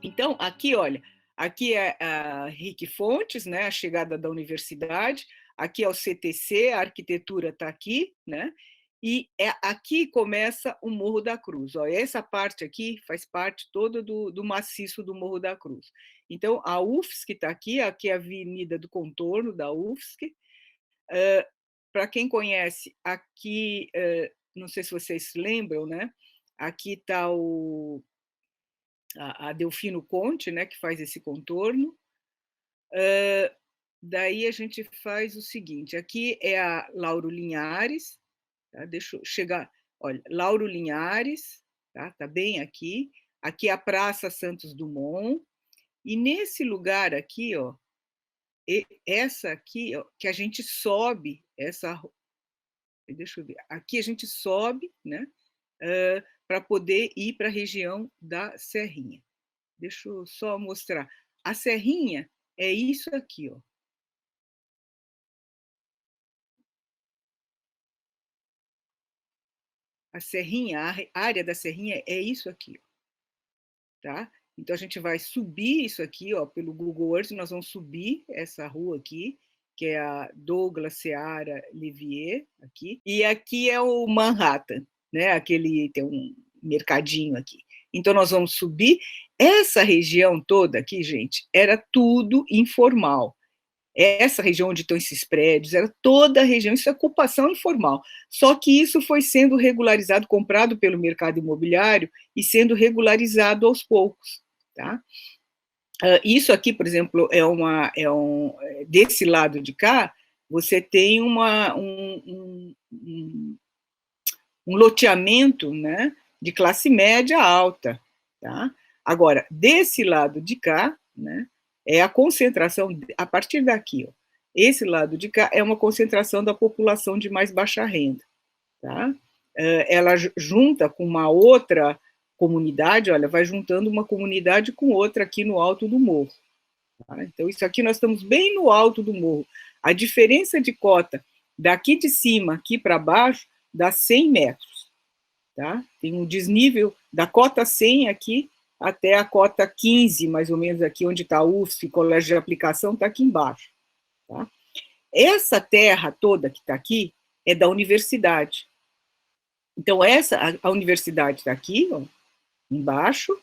Então, aqui, olha, aqui é a RIC Fontes, né, a chegada da universidade, aqui é o CTC, a arquitetura está aqui, né, e aqui começa o Morro da Cruz. Ó, essa parte aqui faz parte toda do maciço do Morro da Cruz. Então, a UFSC está aqui é a Avenida do Contorno da UFSC. Para quem conhece, aqui, não sei se vocês lembram, né, aqui está a Delfino Conte, né, que faz esse contorno. Daí a gente faz o seguinte, aqui é a Lauro Linhares, tá? Deixa eu chegar, olha, Lauro Linhares, tá bem aqui, aqui é a Praça Santos Dumont, e nesse lugar aqui, ó, essa aqui, ó, que a gente sobe, deixa eu ver, aqui a gente sobe, né, para poder ir para a região da Serrinha. Deixa eu só mostrar. A Serrinha é isso aqui, ó. A Serrinha, a área da Serrinha é isso aqui, tá? Então a gente vai subir isso aqui, ó, pelo Google Earth, nós vamos subir essa rua aqui, que é a Douglas Seara Livier, aqui, e aqui é o Manhattan, né? Aquele tem um mercadinho aqui. Então nós vamos subir. Essa região toda aqui, gente, era tudo informal. Essa região onde estão esses prédios, era toda a região, isso é ocupação informal. Só que isso foi sendo regularizado, comprado pelo mercado imobiliário e sendo regularizado aos poucos. Tá? Isso aqui, por exemplo, desse lado de cá, você tem um loteamento, né, de classe média alta. Tá? Agora, desse lado de cá, né, é a concentração, a partir daqui, ó, esse lado de cá é uma concentração da população de mais baixa renda. Tá? Ela junta com uma outra comunidade, olha, vai juntando uma comunidade com outra aqui no alto do morro. Tá? Então, isso aqui nós estamos bem no alto do morro. A diferença de cota daqui de cima, aqui para baixo, dá 100 metros. Tá? Tem um desnível da cota 100 aqui até a cota 15, mais ou menos aqui onde está a UFSC, Colégio de Aplicação, está aqui embaixo. Tá? Essa terra toda que está aqui é da universidade. Então, a universidade está aqui, ó, embaixo.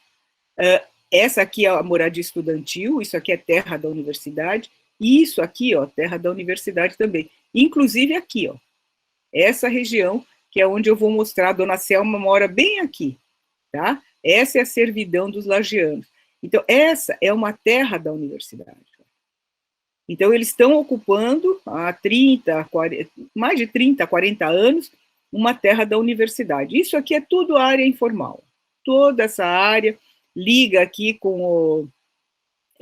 Essa aqui é a moradia estudantil, isso aqui é terra da universidade, e isso aqui, ó, terra da universidade também. Inclusive aqui, ó, essa região, que é onde eu vou mostrar, a dona Selma mora bem aqui, tá? Essa é a servidão dos lagianos. Então, essa é uma terra da universidade. Então, eles estão ocupando há 30, 40, mais de 30, 40 anos, uma terra da universidade. Isso aqui é tudo área informal. Toda essa área liga aqui com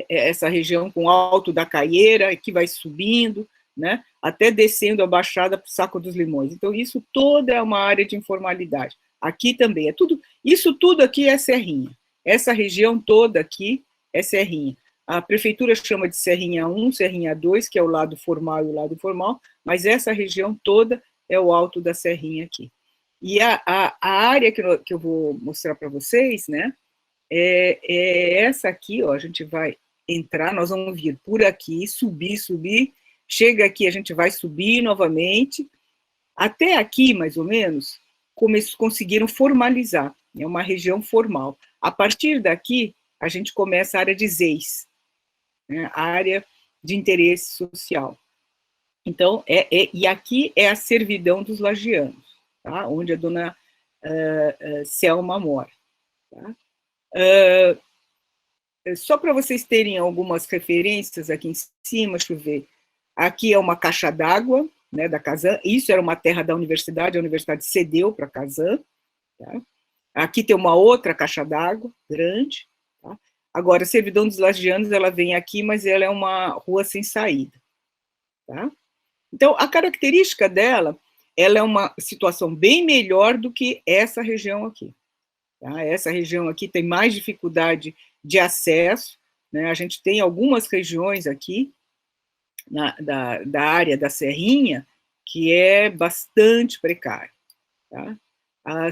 essa região com o Alto da Caieira, que vai subindo, né, até descendo a Baixada para o Saco dos Limões. Então, isso toda é uma área de informalidade. Aqui também é tudo, isso tudo aqui é Serrinha. Essa região toda aqui é Serrinha. A prefeitura chama de Serrinha 1, Serrinha 2, que é o lado formal e o lado informal, mas essa região toda é o alto da Serrinha aqui. E a área que eu vou mostrar para vocês, né, é essa aqui, ó, a gente vai entrar, nós vamos vir por aqui, subir, chega aqui, a gente vai subir novamente, até aqui, mais ou menos, conseguiram formalizar, é uma região formal. A partir daqui, a gente começa a área de ZEIS, né, a área de interesse social. Então, e aqui é a servidão dos lagianos, tá? Onde a dona Selma mora. Tá? Só para vocês terem algumas referências aqui em cima, deixa eu ver. Aqui é uma caixa d'água, né, da Casan. Isso era uma terra da universidade, a universidade cedeu para a Casan. Tá? Aqui tem uma outra caixa d'água, grande. Tá? Agora, a servidão dos lagianos, ela vem aqui, mas ela é uma rua sem saída. Tá? Então, a característica dela, ela é uma situação bem melhor do que essa região aqui. Tá? Essa região aqui tem mais dificuldade de acesso, né? A gente tem algumas regiões aqui da área da Serrinha que é bastante precária. Tá?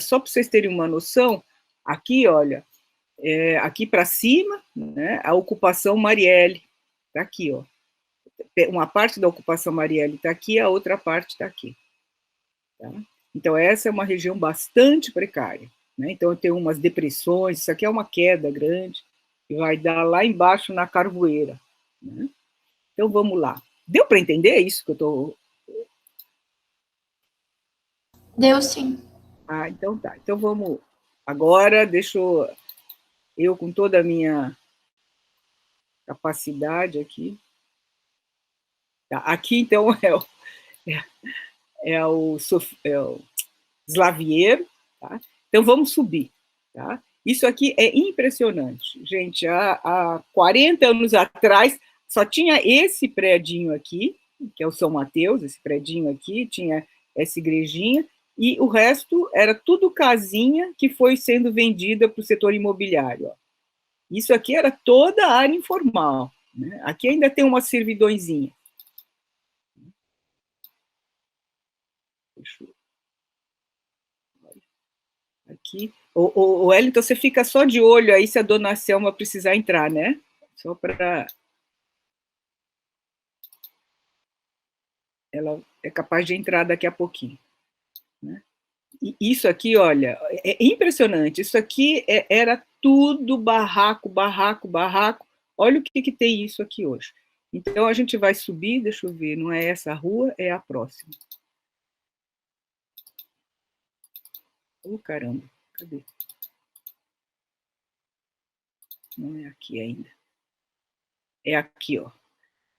Só para vocês terem uma noção, aqui, olha, aqui para cima, né, a ocupação Marielle, está aqui, ó. Uma parte da ocupação Marielle está aqui, a outra parte está aqui. Tá? Então, essa é uma região bastante precária. Né? Então, tem umas depressões, isso aqui é uma queda grande, que vai dar lá embaixo na carvoeira. Né? Então, vamos lá. Deu para entender isso que eu estou... Deu sim. Ah, então tá. Então, vamos... Agora, deixa eu com toda a minha capacidade aqui. Tá. Aqui, então, é o Slaviero, tá? Então vamos subir, tá? Isso aqui é impressionante, gente. Há 40 anos atrás só tinha esse predinho aqui, que é o São Mateus, esse predinho aqui, tinha essa igrejinha, e o resto era tudo casinha que foi sendo vendida para o setor imobiliário. Ó. Isso aqui era toda a área informal. Né? Aqui ainda tem uma servidõezinha. Deixa eu... Aqui. O Wellington, você fica só de olho aí se a dona Selma precisar entrar, né? Só para... Ela é capaz de entrar daqui a pouquinho. Né? E isso aqui, olha, é impressionante. Isso aqui era tudo barraco, barraco, barraco. Olha o que tem isso aqui hoje. Então, a gente vai subir, deixa eu ver, não é essa rua, é a próxima. Oh, caramba, cadê? Não é aqui ainda. É aqui, ó.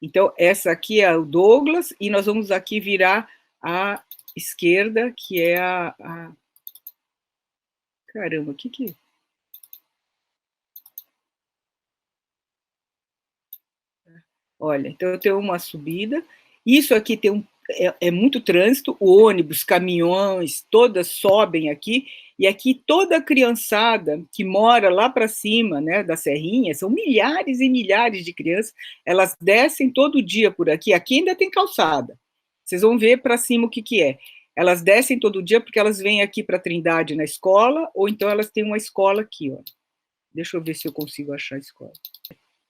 Então, essa aqui é o Douglas, e nós vamos aqui virar à esquerda, que é a... Caramba, o que... Olha, então eu tenho uma subida, isso aqui tem é muito trânsito, o ônibus, caminhões, todas sobem aqui, e aqui toda a criançada que mora lá para cima, né, da Serrinha, são milhares e milhares de crianças, elas descem todo dia por aqui, aqui ainda tem calçada, vocês vão ver para cima o que é. Elas descem todo dia porque elas vêm aqui para Trindade na escola, ou então elas têm uma escola aqui, ó. Deixa eu ver se eu consigo achar a escola.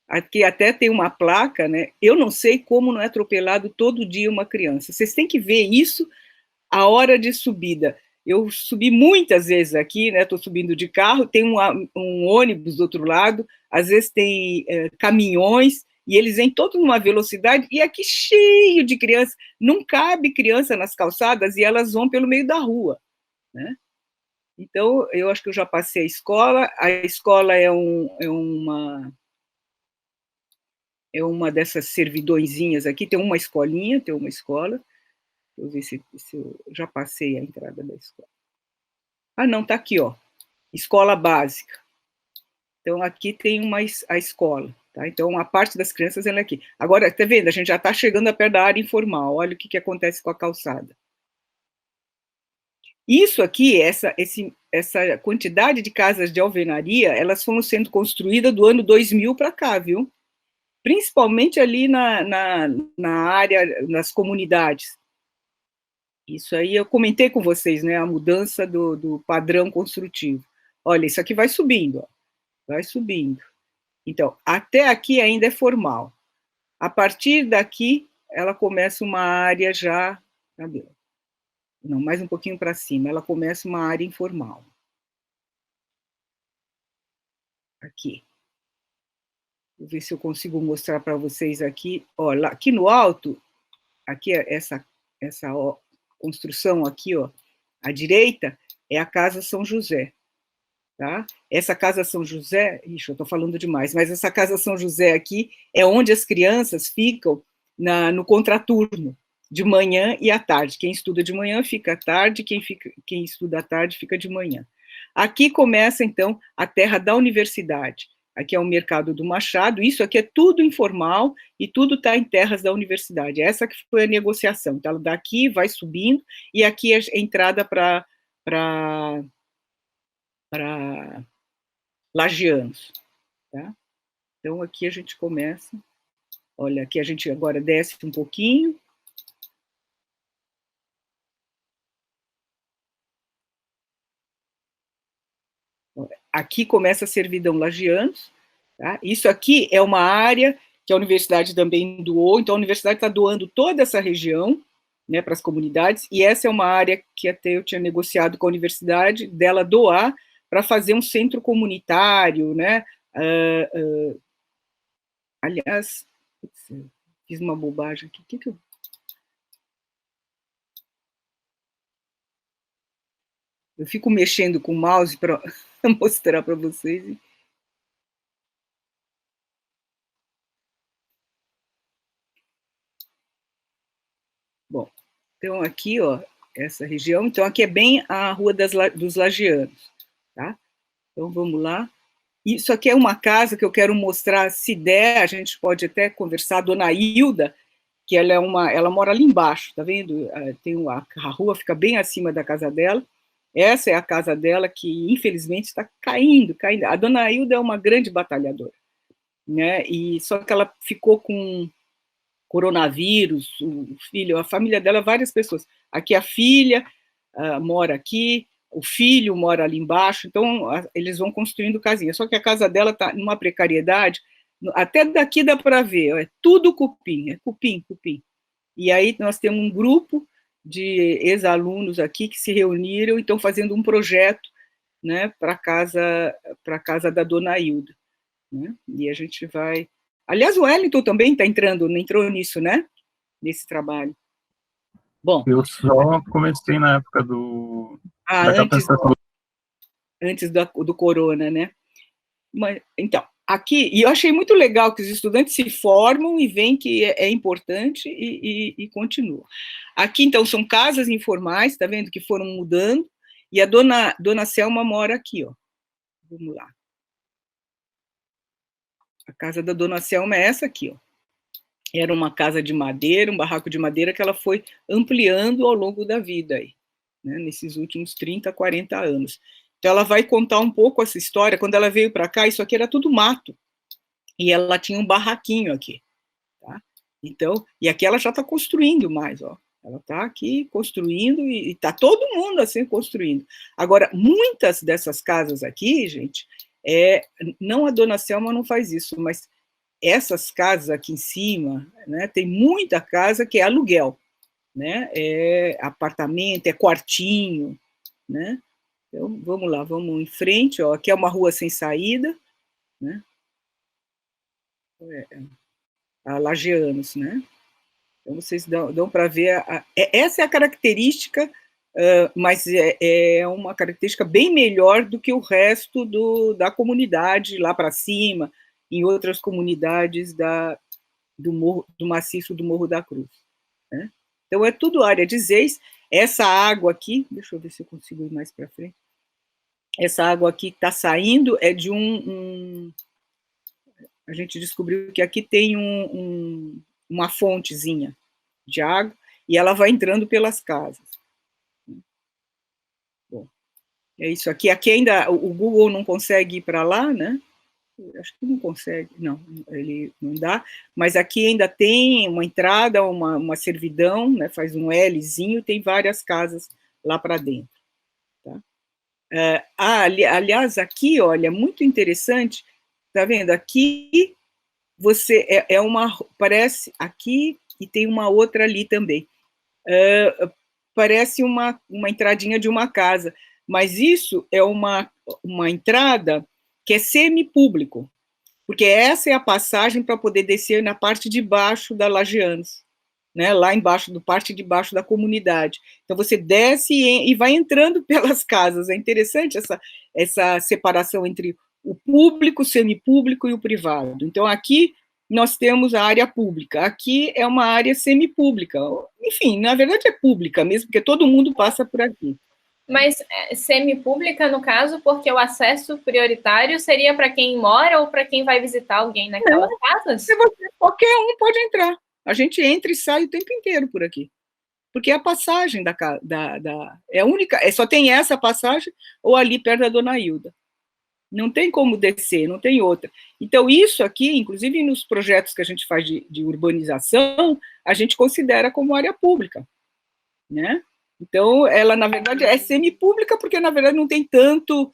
Aqui até tem uma placa, né? Eu não sei como não é atropelado todo dia uma criança. Vocês têm que ver isso a hora de subida. Eu subi muitas vezes aqui, né? Estou subindo de carro, tem um ônibus do outro lado, às vezes tem caminhões, e eles vêm todos numa velocidade, e aqui cheio de crianças. Não cabe criança nas calçadas e elas vão pelo meio da rua, né? Então, eu acho que eu já passei a escola é uma dessas servidõezinhas aqui, tem uma escolinha, tem uma escola. Deixa eu ver se eu já passei a entrada da escola. Ah, não, está aqui, ó. Escola básica. Então, aqui tem a escola. Tá? Então, a parte das crianças ela é aqui. Agora, está vendo? A gente já está chegando perto da área informal. Olha o que acontece com a calçada. Isso aqui, essa quantidade de casas de alvenaria, elas foram sendo construídas do ano 2000 para cá, viu? Principalmente ali na área, nas comunidades. Isso aí eu comentei com vocês, né, a mudança do padrão construtivo. Olha, isso aqui vai subindo, ó, vai subindo. Então, até aqui ainda é formal. A partir daqui, ela começa uma área já... Cadê? Não, mais um pouquinho para cima, ela começa uma área informal. Aqui. Vou ver se eu consigo mostrar para vocês aqui. Olha, aqui no alto, aqui essa construção aqui, ó, à direita, é a Casa São José. Tá? Essa Casa São José, ixi, eu estou falando demais, mas essa Casa São José aqui é onde as crianças ficam no contraturno, de manhã e à tarde. Quem estuda de manhã fica à tarde, quem estuda à tarde fica de manhã. Aqui começa, então, a terra da universidade. Aqui é o Mercado do Machado, isso aqui é tudo informal e tudo está em terras da universidade. Essa que foi a negociação. Então, daqui vai subindo e aqui é a entrada para lagianos. Tá? Então, aqui a gente começa... Olha, aqui a gente agora desce um pouquinho. Aqui começa a servidão Lagianos, tá? Isso aqui é uma área que a universidade também doou, então a universidade está doando toda essa região, né, para as comunidades, e essa é uma área que até eu tinha negociado com a universidade, dela doar para fazer um centro comunitário, né, aliás, fiz uma bobagem aqui, que eu... Eu fico mexendo com o mouse para mostrar para vocês. Bom, então aqui, ó, essa região, então aqui é bem a Rua dos Lagianos, tá? Então vamos lá. Isso aqui é uma casa que eu quero mostrar, se der, a gente pode até conversar, a dona Hilda, que ela mora ali embaixo, tá vendo? Tem a rua fica bem acima da casa dela. Essa é a casa dela que, infelizmente, está caindo. A dona Hilda é uma grande batalhadora, né? E só que ela ficou com coronavírus, o filho, a família dela, várias pessoas. Aqui a filha mora aqui, o filho mora ali embaixo, então eles vão construindo casinha. Só que a casa dela está numa precariedade, até daqui dá para ver, é tudo cupim, é cupim, cupim. E aí nós temos um grupo de ex-alunos aqui que se reuniram e estão fazendo um projeto, né, para a casa da dona Hilda, né? E a gente vai... Aliás, o Wellington também entrou nisso, né? Nesse trabalho. Bom. Eu só comecei na época da capacitação. Antes do corona, né? Mas, então, aqui, e eu achei muito legal que os estudantes se formam e veem que é importante e continuam. Aqui, então, são casas informais, tá vendo, que foram mudando, e a dona Selma mora aqui, ó. Vamos lá. A casa da dona Selma é essa aqui, ó. Era uma casa de madeira, um barraco de madeira que ela foi ampliando ao longo da vida, aí, né, nesses últimos 30, 40 anos. Então, ela vai contar um pouco essa história. Quando ela veio para cá, isso aqui era tudo mato, e ela tinha um barraquinho aqui, tá? Então, e aqui ela já está construindo mais, ó. Ela está aqui construindo, e está todo mundo assim construindo. Agora, muitas dessas casas aqui, gente, não a dona Selma não faz isso, mas essas casas aqui em cima, né, tem muita casa que é aluguel, né, é apartamento, é quartinho, né. Então, vamos lá, vamos em frente, ó, aqui é uma rua sem saída, né, a Lagianos, né. Então, vocês dão para ver, essa é a característica, mas é uma característica bem melhor do que o resto da comunidade lá para cima, em outras comunidades do maciço do Morro da Cruz, né? Então, é tudo área de zeis. Essa água aqui, deixa eu ver se eu consigo ir mais para frente, essa água aqui que está saindo é de a gente descobriu que aqui tem uma fontezinha de água, e ela vai entrando pelas casas. Bom, é isso aqui. Aqui ainda o Google não consegue ir para lá, né? Acho que não consegue, não, ele não dá, mas aqui ainda tem uma entrada, uma servidão, né, faz um Lzinho, tem várias casas lá para dentro. Tá? Aliás, aqui, olha, muito interessante, tá vendo? Aqui você parece aqui, e tem uma outra ali também. Parece uma entradinha de uma casa, mas isso é uma entrada que é semipúblico, porque essa é a passagem para poder descer na parte de baixo da Lagianos, né, lá embaixo, parte de baixo da comunidade. Então, você desce e vai entrando pelas casas. É interessante essa separação entre o público, o semipúblico e o privado. Então, aqui nós temos a área pública, aqui é uma área semipública. Enfim, na verdade é pública mesmo, porque todo mundo passa por aqui. Mas semipública, no caso, porque o acesso prioritário seria para quem mora ou para quem vai visitar alguém naquelas casas? Qualquer um pode entrar. A gente entra e sai o tempo inteiro por aqui. Porque é a passagem é única, só tem essa passagem ou ali perto da dona Hilda. Não tem como descer, não tem outra. Então, isso aqui, inclusive nos projetos que a gente faz de urbanização, a gente considera como área pública, né? Então, ela, na verdade, é semipública, porque, na verdade, não tem tanto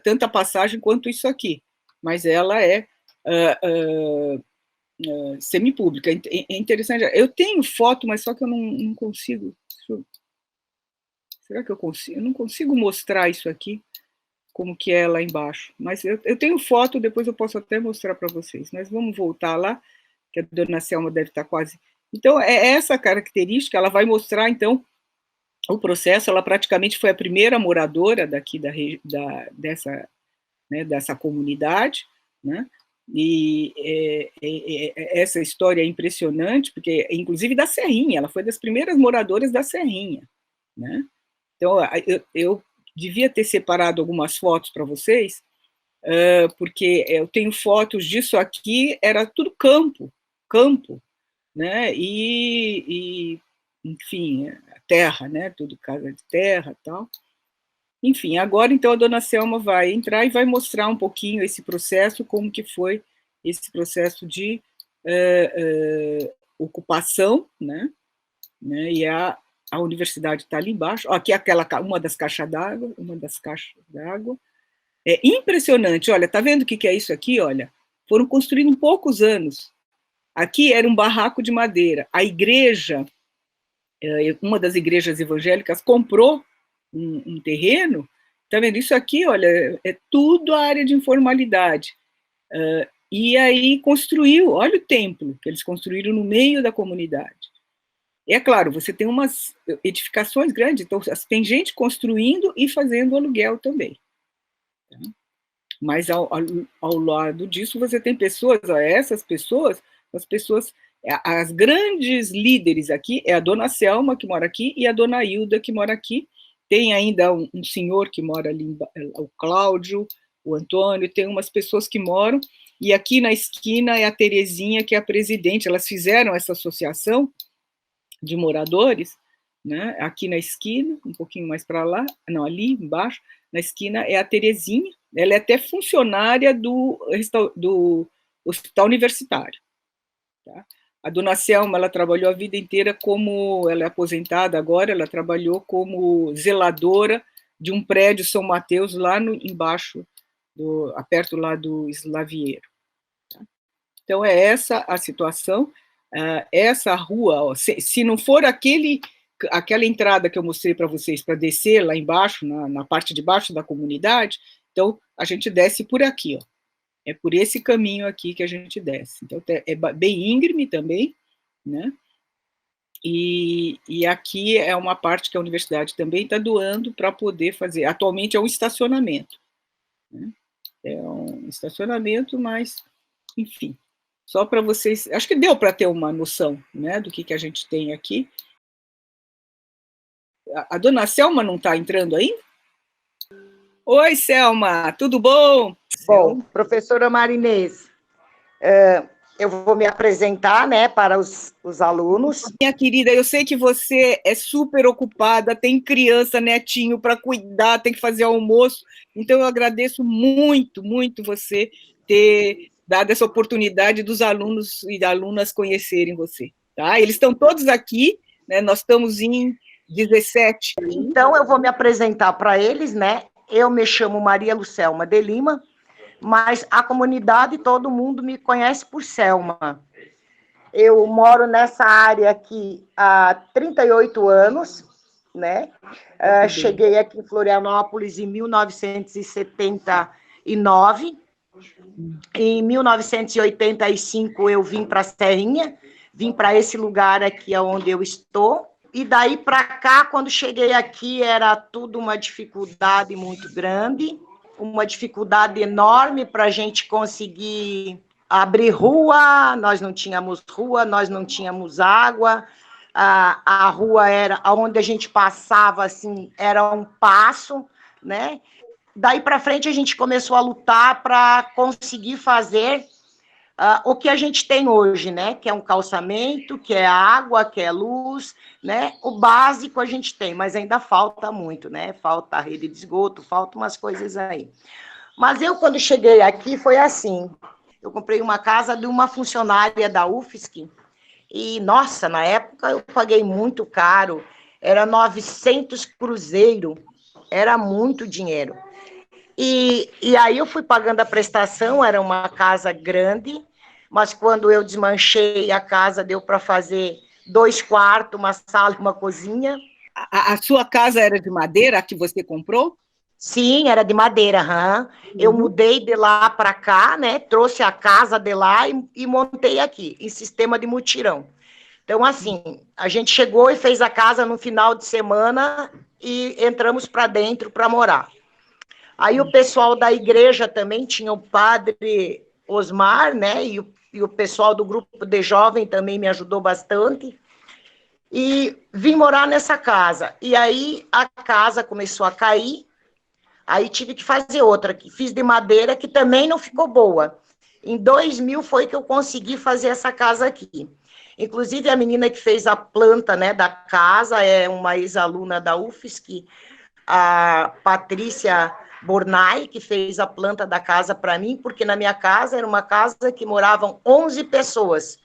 tanta passagem quanto isso aqui, mas ela é semipública. É interessante. Eu tenho foto, mas só que eu não consigo. Será que eu consigo? Eu não consigo mostrar isso aqui, como que é lá embaixo. Mas eu tenho foto, depois eu posso até mostrar para vocês. Mas vamos voltar lá, que a dona Selma deve estar quase... Então, é essa característica, ela vai mostrar, então, o processo. Ela praticamente foi a primeira moradora daqui dessa comunidade, né? E essa história é impressionante, porque, inclusive, da Serrinha, ela foi das primeiras moradoras da Serrinha, né? Então, eu devia ter separado algumas fotos para vocês, porque eu tenho fotos disso aqui, era tudo campo, né? Enfim, terra, né? Tudo casa de terra, tal. Enfim, agora, então, a dona Selma vai entrar e vai mostrar um pouquinho esse processo, como que foi esse processo de ocupação, né? E a universidade está ali embaixo. Aqui é uma das caixas d'água, É impressionante, olha, tá vendo o que é isso aqui? Olha, foram construídos em poucos anos. Aqui era um barraco de madeira. A igreja, uma das igrejas evangélicas, comprou um terreno. Tá vendo? Isso aqui, olha, é tudo a área de informalidade. E aí construiu, olha o templo que eles construíram no meio da comunidade. E é claro, você tem umas edificações grandes, então tem gente construindo e fazendo aluguel também. Tá? Mas ao lado disso você tem pessoas, essas pessoas, as grandes líderes aqui é a dona Selma, que mora aqui, e a dona Hilda, que mora aqui. Tem ainda um senhor que mora ali, o Cláudio, o Antônio, tem umas pessoas que moram, e aqui na esquina é a Terezinha, que é a presidente. Elas fizeram essa associação de moradores, né? Aqui na esquina, um pouquinho mais para lá, não, ali embaixo, na esquina é a Terezinha. Ela é até funcionária do hospital universitário. Tá? A dona Selma, ela trabalhou a vida inteira como, ela é aposentada agora, ela trabalhou como zeladora de um prédio São Mateus, lá embaixo, perto lá do Slavieiro. Tá? Então, é essa a situação. Essa rua, ó, se não for aquela entrada que eu mostrei para vocês, para descer lá embaixo, na parte de baixo da comunidade, então a gente desce por aqui, ó. É por esse caminho aqui que a gente desce. Então, é bem íngreme também, né? E aqui é uma parte que a universidade também está doando para poder fazer. Atualmente é um estacionamento, né? É um estacionamento, mas, enfim, só para vocês... Acho que deu para ter uma noção, né, do que a gente tem aqui. A dona Selma não está entrando ainda? Oi, Selma, tudo bom? Bom, professora Marinês, eu vou me apresentar, né, para os alunos. Minha querida, eu sei que você é super ocupada, tem criança, netinho para cuidar, tem que fazer almoço, então eu agradeço muito, muito você ter dado essa oportunidade dos alunos e alunas conhecerem você, tá? Eles estão todos aqui, né, nós estamos em 17. Então, eu vou me apresentar para eles, né? Eu me chamo Maria Lucelma de Lima, mas a comunidade, todo mundo me conhece por Selma. Eu moro nessa área aqui há 38 anos, né? Cheguei aqui em Florianópolis em 1979. Em 1985, eu vim para a Serrinha, vim para esse lugar aqui onde eu estou. E daí para cá, quando cheguei aqui, era tudo uma dificuldade muito grande, uma dificuldade enorme para a gente conseguir abrir rua. Nós não tínhamos rua, nós não tínhamos água. A rua era onde a gente passava, assim, era um passo, né? Daí para frente a gente começou a lutar para conseguir fazer o que a gente tem hoje, né? Que é um calçamento, que é água, que é luz, né? O básico a gente tem, mas ainda falta muito, né? Falta a rede de esgoto, faltam umas coisas aí. Mas eu, quando cheguei aqui, foi assim. Eu comprei uma casa de uma funcionária da UFSC e, nossa, na época eu paguei muito caro, era 900 cruzeiro, era muito dinheiro. E aí eu fui pagando a prestação, era uma casa grande, mas quando eu desmanchei a casa, deu para fazer 2 quartos, uma sala e uma cozinha. A sua casa era de madeira, a que você comprou? Sim, era de madeira. Eu mudei de lá para cá, né? Trouxe a casa de lá e montei aqui, em sistema de mutirão. Então, assim, a gente chegou e fez a casa no final de semana e entramos para dentro para morar. Aí o pessoal da igreja também tinha o padre Osmar, né? E o pessoal do grupo de jovem também me ajudou bastante. E vim morar nessa casa. E aí a casa começou a cair. Aí tive que fazer outra, que fiz de madeira, que também não ficou boa. Em 2000 foi que eu consegui fazer essa casa aqui. Inclusive, a menina que fez a planta, né, da casa é uma ex-aluna da UFSC, a Patrícia Bornai, que fez a planta da casa para mim, porque na minha casa era uma casa que moravam 11 pessoas.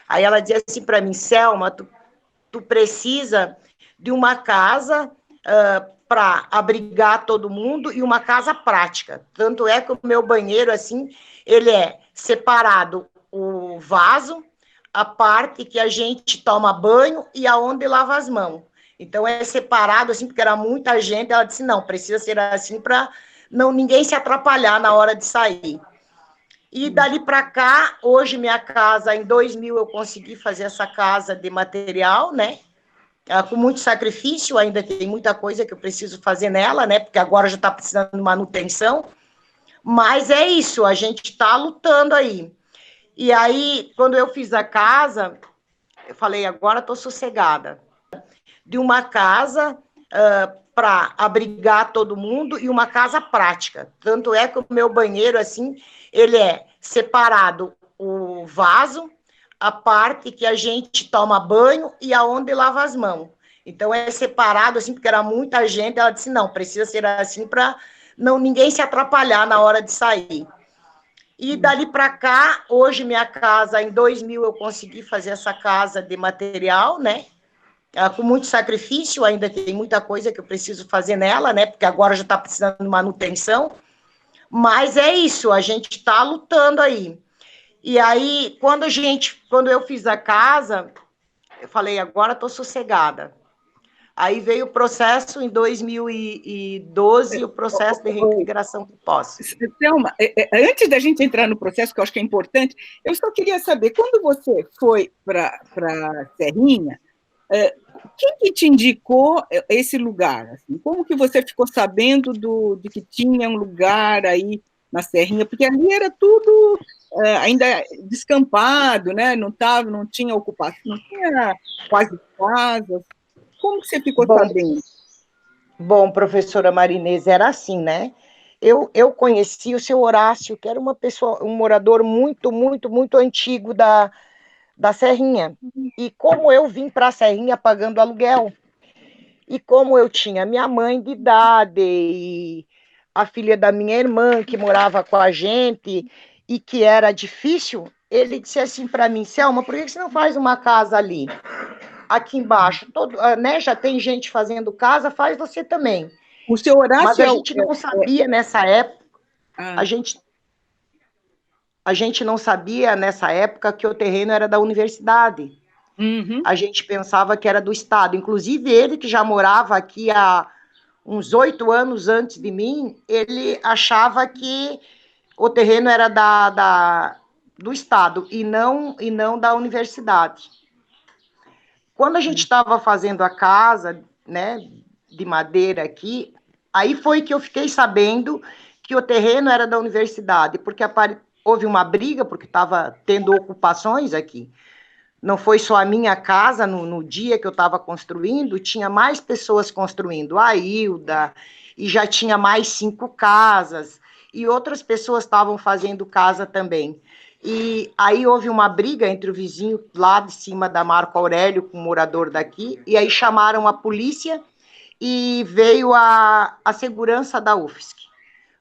Aí ela dizia assim para mim, Selma, tu precisa de uma casa para abrigar todo mundo e uma casa prática. Tanto é que o meu banheiro, assim, ele é separado o vaso, a parte que a gente toma banho e aonde lava as mãos. Então, é separado, assim, porque era muita gente. Ela disse, não, precisa ser assim para ninguém se atrapalhar na hora de sair. E dali para cá, hoje minha casa, em 2000, eu consegui fazer essa casa de material, né? Com muito sacrifício, ainda tem muita coisa que eu preciso fazer nela, né? Porque agora já está precisando de manutenção. Mas é isso, a gente está lutando aí. E aí, quando eu fiz a casa, eu falei, agora estou sossegada. De uma casa para abrigar todo mundo e uma casa prática. Tanto é que o meu banheiro, assim, ele é separado o vaso, a parte que a gente toma banho e aonde lava as mãos. Então, é separado, assim, porque era muita gente. Ela disse, não, precisa ser assim para ninguém se atrapalhar na hora de sair. E dali para cá, hoje minha casa, em 2000, eu consegui fazer essa casa de material, né? Com muito sacrifício, ainda tem muita coisa que eu preciso fazer nela, né? Porque agora já está precisando de manutenção. Mas é isso, a gente está lutando aí. E aí, quando eu fiz a casa, eu falei, agora estou sossegada. Aí veio o processo em 2012, o processo de reintegração com posse. Selma, antes da gente entrar no processo, que eu acho que é importante, eu só queria saber, quando você foi para Serrinha, quem que te indicou esse lugar? Assim? Como que você ficou sabendo de que tinha um lugar aí na Serrinha? Porque ali era tudo ainda descampado, né? Não tinha ocupação, não tinha quase casas. Como que você ficou sabendo? Bom, professora Marinês, era assim, né? Eu conheci o seu Horácio, que era um morador muito, muito, muito antigo da Serrinha. E como eu vim para a Serrinha pagando aluguel, e como eu tinha minha mãe de idade, e a filha da minha irmã, que morava com a gente, e que era difícil, ele disse assim para mim, Selma, por que você não faz uma casa ali? Aqui embaixo, né, já tem gente fazendo casa, faz você também. O seu Horácio... Mas a gente não sabia nessa época, a gente não sabia nessa época que o terreno era da universidade. Uhum. A gente pensava que era do Estado. Inclusive, ele que já morava aqui há uns 8 anos antes de mim, ele achava que o terreno era do Estado e não da universidade. Quando a gente estava fazendo a casa, né, de madeira aqui, aí foi que eu fiquei sabendo que o terreno era da universidade, porque houve uma briga, porque estava tendo ocupações aqui. Não foi só a minha casa, no dia que eu estava construindo, tinha mais pessoas construindo, a Hilda, e já tinha mais 5 casas, e outras pessoas estavam fazendo casa também. E aí houve uma briga entre o vizinho lá de cima da Marco Aurélio com o morador daqui, e aí chamaram a polícia e veio a segurança da UFSC.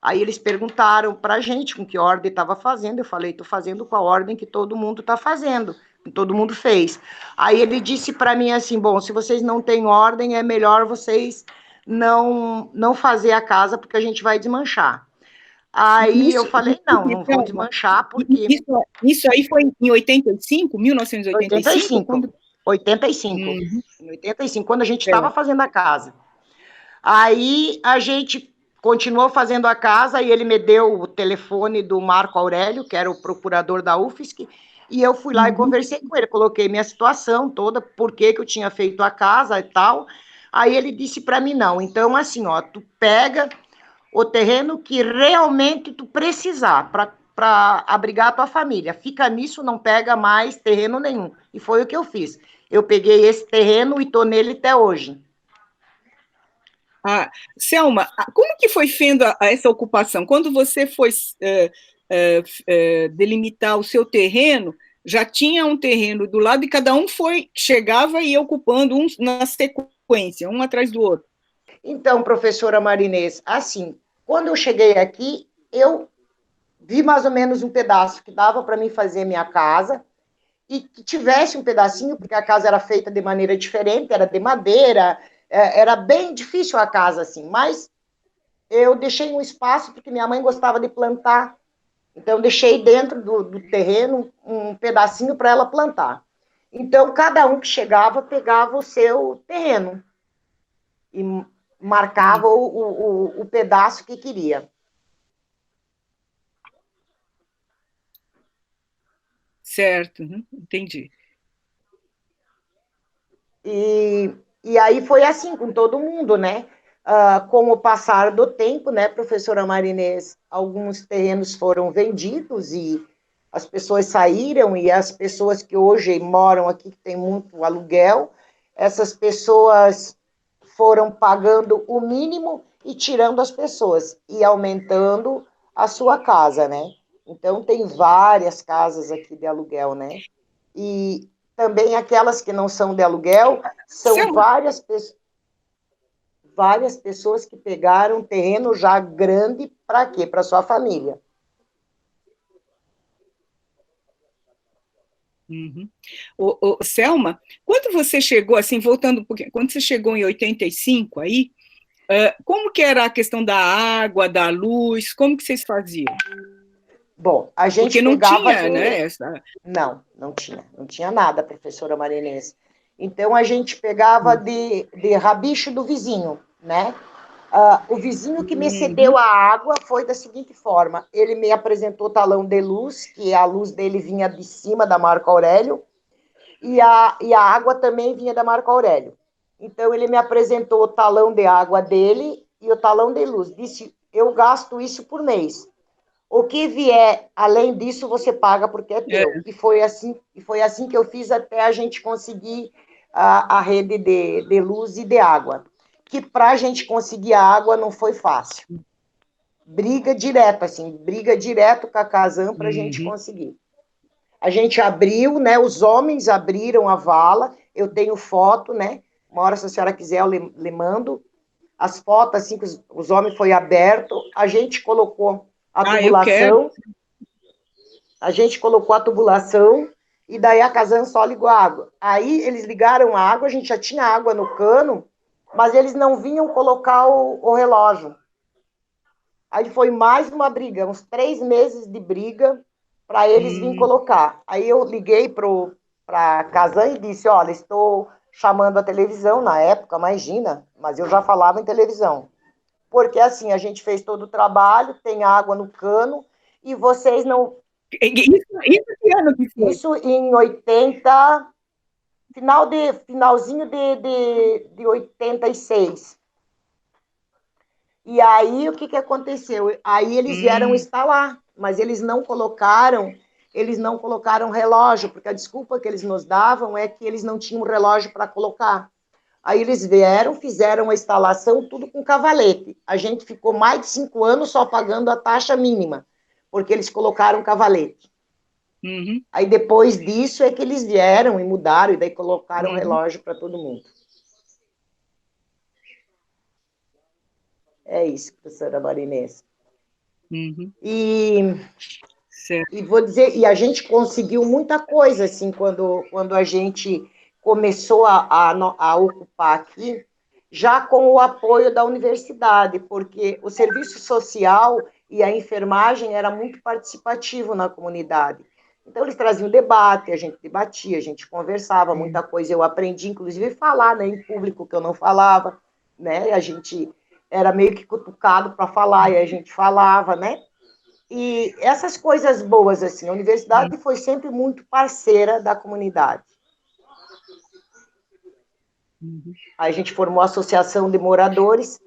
Aí eles perguntaram para a gente com que ordem estava fazendo, eu falei, estou fazendo com a ordem que todo mundo está fazendo, que todo mundo fez. Aí ele disse para mim assim, bom, se vocês não têm ordem, é melhor vocês não fazer a casa, porque a gente vai desmanchar. Aí Isso, eu falei, não vou desmanchar, porque... Isso aí foi em 85, 1985? 85, 85. Uhum. Em 85, quando a gente estava fazendo a casa. Aí a gente continuou fazendo a casa e ele me deu o telefone do Marco Aurélio, que era o procurador da UFSC, e eu fui lá e conversei com ele, coloquei minha situação toda, por que eu tinha feito a casa e tal. Aí ele disse para mim, não, então assim, ó, tu pega o terreno que realmente tu precisar para abrigar a tua família. Fica nisso, não pega mais terreno nenhum. E foi o que eu fiz. Eu peguei esse terreno e estou nele até hoje. Selma, como que foi feita essa ocupação? Quando você foi delimitar o seu terreno, já tinha um terreno do lado e cada um chegava e ia ocupando um na sequência, um atrás do outro. Então, professora Marinês, assim, quando eu cheguei aqui, eu vi mais ou menos um pedaço que dava para mim fazer minha casa e que tivesse um pedacinho, porque a casa era feita de maneira diferente, era de madeira, era bem difícil a casa, assim, mas eu deixei um espaço porque minha mãe gostava de plantar, então deixei dentro do terreno um pedacinho para ela plantar. Então, cada um que chegava, pegava o seu terreno e marcava o pedaço que queria. Certo, entendi. E aí foi assim com todo mundo, né? Com o passar do tempo, né, professora Marinês, alguns terrenos foram vendidos e as pessoas saíram, e as pessoas que hoje moram aqui, que tem muito aluguel, essas pessoas foram pagando o mínimo e tirando as pessoas, e aumentando a sua casa, né? Então, tem várias casas aqui de aluguel, né? E também aquelas que não são de aluguel, são várias pessoas que pegaram terreno já grande, para quê? Para sua família. Selma, quando você chegou, assim, voltando um pouquinho, quando você chegou em 85 aí, como que era a questão da água, da luz, como que vocês faziam? Bom, a gente porque não pegava... tinha, né? Não tinha nada, professora Marinês. Então, a gente pegava de rabicho do vizinho, né? O vizinho que me cedeu a água foi da seguinte forma: ele me apresentou talão de luz, que a luz dele vinha de cima da Marco Aurélio, e a água também vinha da Marco Aurélio. Então, ele me apresentou o talão de água dele e o talão de luz. Disse, eu gasto isso por mês. O que vier além disso, você paga porque é teu. E foi assim que eu fiz até a gente conseguir a rede de luz e de água. Que para a gente conseguir a água não foi fácil. Briga direto com a Casan para a gente conseguir. A gente abriu, né? Os homens abriram a vala. Eu tenho foto, né? Uma hora, se a senhora quiser, eu lhe mando as fotos, assim, que os homens foi aberto. A gente colocou a tubulação. A gente colocou a tubulação e daí a Casan só ligou a água. Aí eles ligaram a água, a gente já tinha água no cano, mas eles não vinham colocar o relógio. Aí foi mais uma briga, uns 3 meses de briga para eles virem colocar. Aí eu liguei para a Casan e disse, olha, estou chamando a televisão, na época, imagina, mas eu já falava em televisão. Porque assim, a gente fez todo o trabalho, tem água no cano, e vocês não... Isso que ano que foi? Isso em 80, finalzinho de 86. E aí, o que aconteceu? Aí eles vieram instalar, mas eles não colocaram relógio, porque a desculpa que eles nos davam é que eles não tinham relógio para colocar. Aí eles vieram, fizeram a instalação, tudo com cavalete. A gente ficou mais de 5 anos só pagando a taxa mínima, porque eles colocaram cavalete. Aí depois disso é que eles vieram e mudaram, e daí colocaram relógio para todo mundo. É isso, professora Marinês. E vou dizer, e a gente conseguiu muita coisa, assim, quando a gente começou a ocupar aqui, já com o apoio da universidade, porque o serviço social, e a enfermagem era muito participativo na comunidade. Então, eles traziam debate, a gente debatia, a gente conversava, muita coisa eu aprendi, inclusive falar, né, em público, que eu não falava, né, a gente era meio que cutucado para falar, e a gente falava, né, e essas coisas boas, assim, a universidade foi sempre muito parceira da comunidade. Aí a gente formou a Associação de Moradores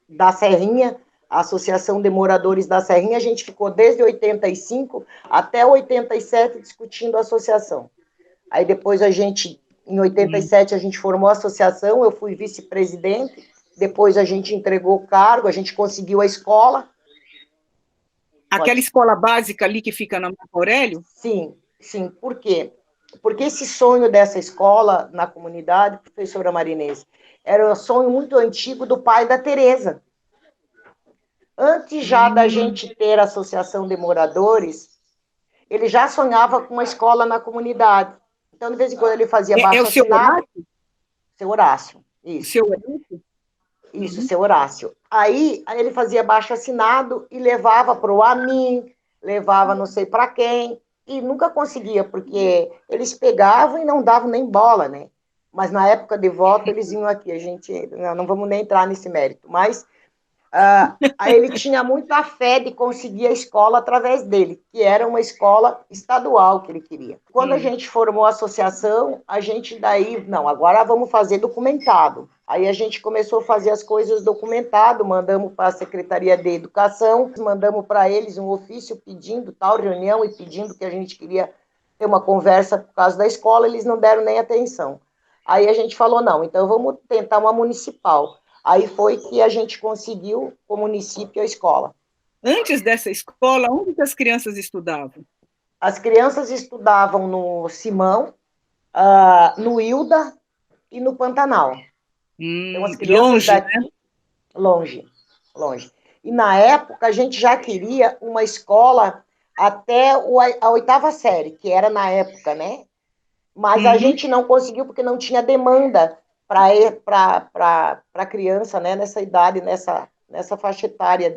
da Serrinha, a Associação de Moradores da Serrinha, a gente ficou desde 85 até 87 discutindo a associação. Aí depois em 87, a gente formou a associação, eu fui vice-presidente, depois a gente entregou o cargo, a gente conseguiu a escola. Aquela escola básica ali que fica na Marco Aurélio? Sim, sim. Por quê? Porque esse sonho dessa escola na comunidade, professora Marinês, era um sonho muito antigo do pai da Tereza. Antes já da gente ter a associação de moradores, ele já sonhava com uma escola na comunidade. Então, de vez em quando, ele fazia abaixo-assinado. Seu Horácio, isso. Seu Horácio? Isso, seu Horácio. Aí ele fazia abaixo-assinado e levava para o Amin, levava não sei para quem, e nunca conseguia, porque eles pegavam e não davam nem bola, né? Mas na época de voto, eles vinham aqui, a gente, não vamos nem entrar nesse mérito, mas aí ele tinha muita fé de conseguir a escola através dele, que era uma escola estadual que ele queria. Quando a gente formou a associação, a gente daí, não, agora vamos fazer documentado. Aí a gente começou a fazer as coisas documentado, mandamos para a Secretaria de Educação, mandamos para eles um ofício pedindo tal reunião e pedindo que a gente queria ter uma conversa por causa da escola, eles não deram nem atenção. Aí a gente falou, não, então vamos tentar uma municipal. Aí foi que a gente conseguiu o município e a escola. Antes dessa escola, onde as crianças estudavam? As crianças estudavam no Simão, no Hilda e no Pantanal. Então, as crianças longe, daqui, né? Longe. E na época a gente já queria uma escola até a 8ª série, que era na época, né? Mas a gente não conseguiu porque não tinha demanda para criança, né, nessa idade, nessa faixa etária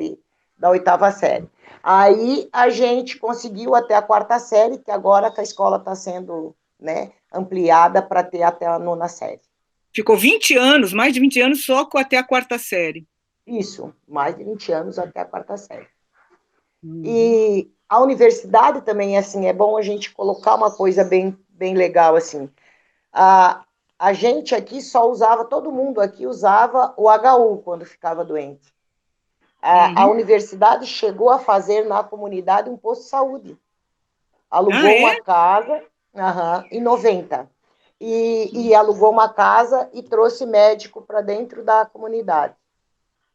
da 8ª série. Aí a gente conseguiu até a 4ª série, que agora que a escola está sendo, né, ampliada para ter até a 9ª série. Ficou 20 anos, mais de 20 anos, só até a 4ª série. Isso, mais de 20 anos até a 4ª série. E a universidade também, assim, é bom a gente colocar uma coisa bem legal, assim. A gente aqui só usava, todo mundo aqui usava o HU quando ficava doente. A universidade chegou a fazer na comunidade um posto de saúde. Alugou uma casa, em 90. E alugou uma casa e trouxe médico para dentro da comunidade.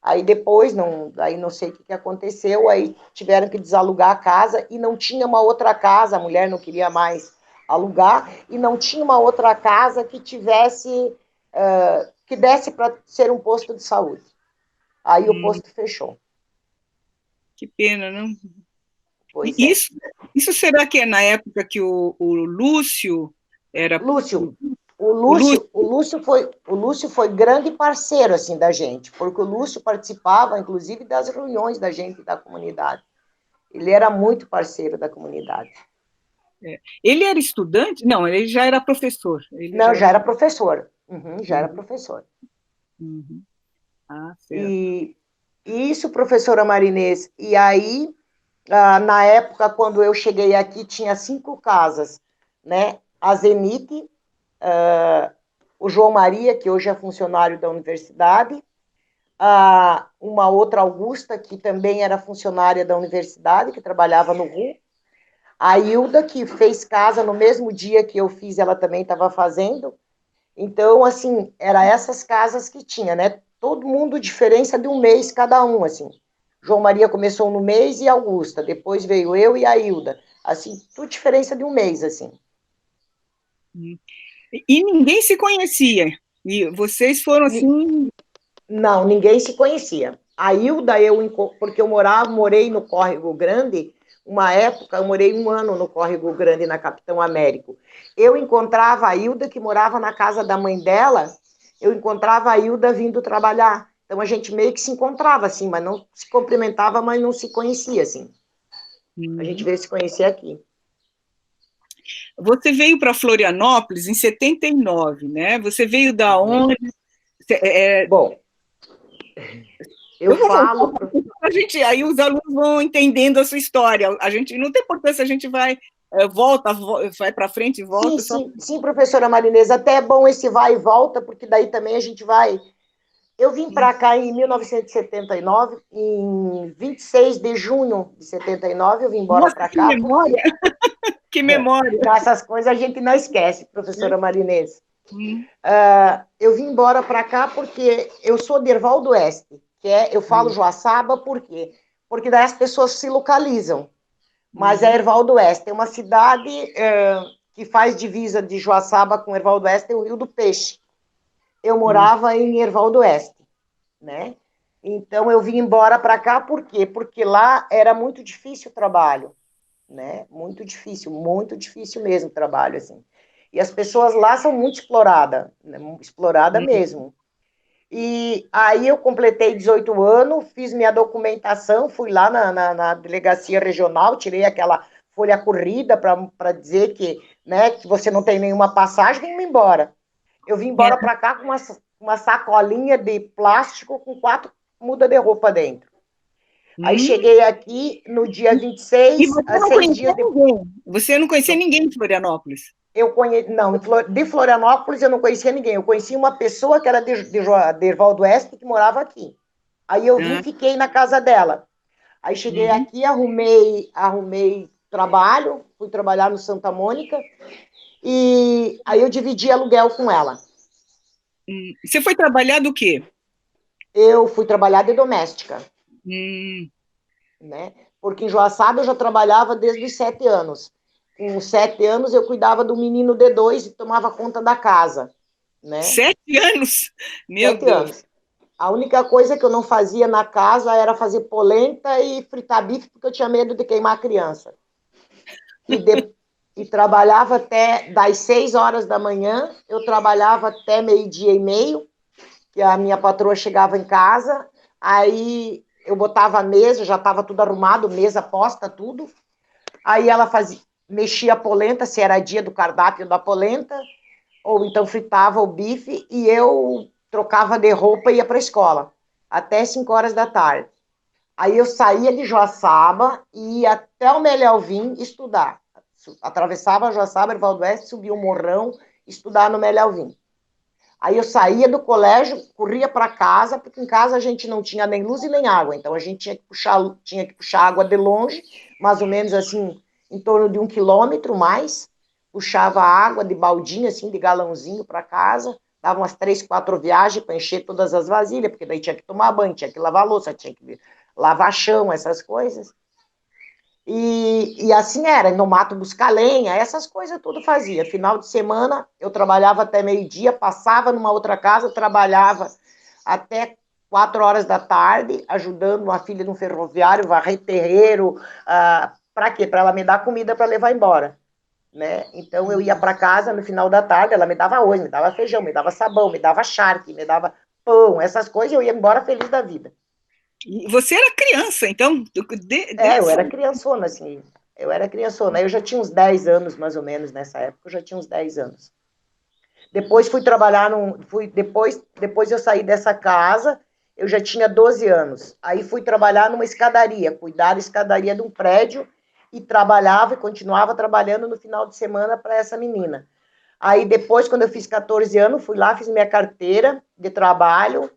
Aí depois, aí não sei o que aconteceu, aí tiveram que desalugar a casa e não tinha uma outra casa, a mulher não queria mais alugar, e não tinha uma outra casa que tivesse, que desse para ser um posto de saúde. Aí o posto fechou. Que pena, não? Pois isso será que é na época que o Lúcio era... O Lúcio foi grande parceiro, assim, da gente, porque o Lúcio participava, inclusive, das reuniões da gente, da comunidade. Ele era muito parceiro da comunidade. Ele era estudante? Não, ele já era professor. Já era professor. Já era professor. Ah, certo. E isso, professora Marinês. E aí, na época, quando eu cheguei aqui, tinha 5 casas, né? A Zenite, o João Maria, que hoje é funcionário da universidade, uma outra Augusta, que também era funcionária da universidade, que trabalhava no RU, a Hilda, que fez casa no mesmo dia que eu fiz, ela também estava fazendo. Então, assim, era essas casas que tinha, né? Todo mundo, diferença de um mês cada um, assim. João Maria começou no mês e Augusta, depois veio eu e a Hilda. Assim, tudo diferença de um mês, assim. E ninguém se conhecia. E vocês foram assim... Não, ninguém se conhecia. A Hilda, porque eu morei no Córrego Grande, uma época, eu morei 1 ano no Córrego Grande, na Capitão Américo. Eu encontrava a Hilda, que morava na casa da mãe dela, eu encontrava a Hilda vindo trabalhar. Então, a gente meio que se encontrava, assim, mas não se cumprimentava, mas não se conhecia, assim. A gente veio se conhecer aqui. Você veio para Florianópolis em 79, né? Você veio da onde? Bom, eu falo... A gente, aí os alunos vão entendendo a sua história. A gente não tem importância, a gente vai, vai para frente e volta. Sim, professora Marinês, até é bom esse vai e volta, porque daí também a gente vai... Eu vim para cá em 1979, em 26 de junho de 79, eu vim embora para cá. Que memória! Que memória! Essas coisas a gente não esquece, professora Marinês. Eu vim embora para cá porque eu sou de Erval do Oeste, eu falo Joaçaba, por quê? Porque daí as pessoas se localizam. Mas é Erval do Oeste, é uma cidade que faz divisa de Joaçaba com Erval do Oeste, é o Rio do Peixe. Eu morava em Erval do Oeste, né? Então, eu vim embora para cá, por quê? Porque lá era muito difícil o trabalho, né? Muito difícil mesmo o trabalho, assim. E as pessoas lá são muito exploradas, né? Explorada mesmo. E aí eu completei 18 anos, fiz minha documentação, fui lá na delegacia regional, tirei aquela folha corrida para dizer que, né, que você não tem nenhuma passagem e vim embora. Eu vim embora para cá com uma sacolinha de plástico com 4 mudas de roupa dentro. Aí cheguei aqui no dia 26, e você não 6 dias depois. Você não conhecia ninguém em Florianópolis? Não, de Florianópolis eu não conhecia ninguém. Eu conhecia uma pessoa que era de Erval do Oeste que morava aqui. Aí eu vim e fiquei na casa dela. Aí cheguei aqui, arrumei trabalho, fui trabalhar no Santa Mônica, e aí eu dividi aluguel com ela. Você foi trabalhar do quê? Eu fui trabalhar de doméstica. Né? Porque em Joaçaba eu já trabalhava desde os 7 anos. Com 7 anos eu cuidava do menino de 2 e tomava conta da casa. Né? 7 anos? Meu 7 Deus. anos. A única coisa que eu não fazia na casa era fazer polenta e fritar bife, porque eu tinha medo de queimar a criança. E trabalhava até das 6 horas da manhã, eu trabalhava até 12:30, que a minha patroa chegava em casa, aí eu botava a mesa, já estava tudo arrumado, mesa posta, tudo. Aí ela mexia a polenta, se era dia do cardápio da polenta, ou então fritava o bife, e eu trocava de roupa e ia para a escola, até 5 horas da tarde. Aí eu saía de Joaçaba e ia até o Melhaurim estudar. Atravessava Joaçaba, Erval do Oeste, subia o morrão, estudar no Melhaurim. Aí eu saía do colégio, corria para casa, porque em casa a gente não tinha nem luz e nem água, então a gente tinha que puxar água de longe, mais ou menos assim, em torno de 1 quilômetro mais, puxava água de baldinho, assim, de galãozinho para casa, dava umas 3, 4 viagens para encher todas as vasilhas, porque daí tinha que tomar banho, tinha que lavar louça, tinha que lavar chão, essas coisas. E assim era, no mato buscar lenha, essas coisas tudo fazia. Final de semana, eu trabalhava até 12:00, passava numa outra casa, trabalhava até 4 horas da tarde, ajudando uma filha no ferroviário, varrer terreiro, para quê? Para ela me dar comida para levar embora. Né? Então eu ia para casa no final da tarde, ela me dava arroz, me dava feijão, me dava sabão, me dava charque, me dava pão, essas coisas, eu ia embora feliz da vida. E você era criança, então? Eu era criançona, assim. Eu era criançona. Eu já tinha uns 10 anos, mais ou menos, nessa época. Eu já tinha uns 10 anos. Depois fui trabalhar depois eu saí dessa casa, eu já tinha 12 anos. Aí fui trabalhar numa escadaria, cuidar da escadaria de um prédio, e trabalhava e continuava trabalhando no final de semana para essa menina. Aí depois, quando eu fiz 14 anos, fui lá, fiz minha carteira de trabalho,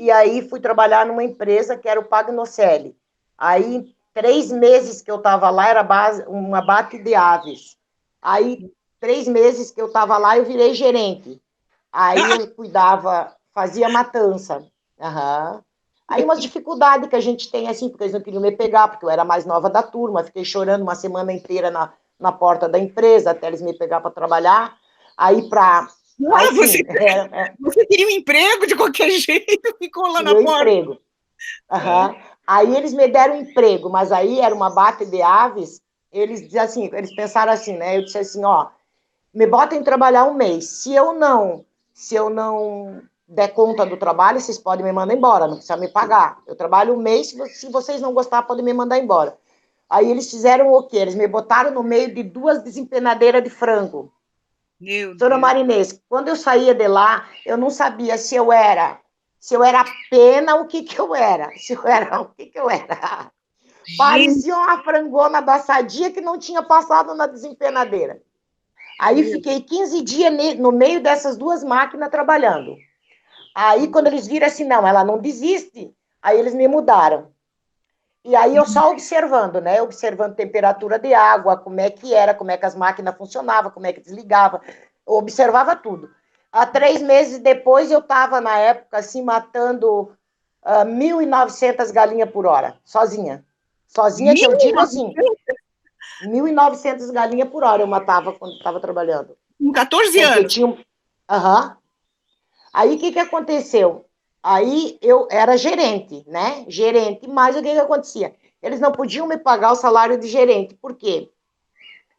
e aí fui trabalhar numa empresa que era o Pagnocelli. Aí, 3 meses que eu estava lá, era um abate de aves. Aí, 3 meses que eu estava lá, eu virei gerente. Aí eu cuidava, fazia matança. Aí umas dificuldades que a gente tem, assim, porque eles não queriam me pegar, porque eu era mais nova da turma, fiquei chorando uma semana inteira na porta da empresa, até eles me pegar para trabalhar. Aí, você queria um emprego de qualquer jeito, ficou lá na porta. Emprego. Aí eles me deram emprego, mas aí era uma abate de aves, eles pensaram assim, né? Eu disse assim, ó, me botem trabalhar 1 mês. Se eu não der conta do trabalho, vocês podem me mandar embora, não precisa me pagar. Eu trabalho um mês, se vocês não gostar, podem me mandar embora. Aí eles fizeram o quê? Eles me botaram no meio de 2 desempenadeiras de frango. Meu Dona Deus. Marinês, quando eu saía de lá, eu não sabia se eu era pena, o que eu era. Se eu era, o que eu era. Parecia uma frangona da Sadia que não tinha passado na desempenadeira. Aí fiquei 15 dias no meio dessas 2 máquinas trabalhando. Aí, quando eles viram assim, não, ela não desiste, aí eles me mudaram. E aí eu só observando, né? Observando temperatura de água, como é que era, como é que as máquinas funcionavam, como é que desligava. Eu observava tudo. 3 meses depois, eu estava, na época, assim, matando 1.900 galinhas por hora, sozinha. Sozinha, que eu digo assim, 1.900 galinhas por hora eu matava quando estava trabalhando. Com 14 Porque anos. tinha... Aí, o que aconteceu? Aí, eu era gerente, né? Gerente, mas o que acontecia? Eles não podiam me pagar o salário de gerente. Por quê?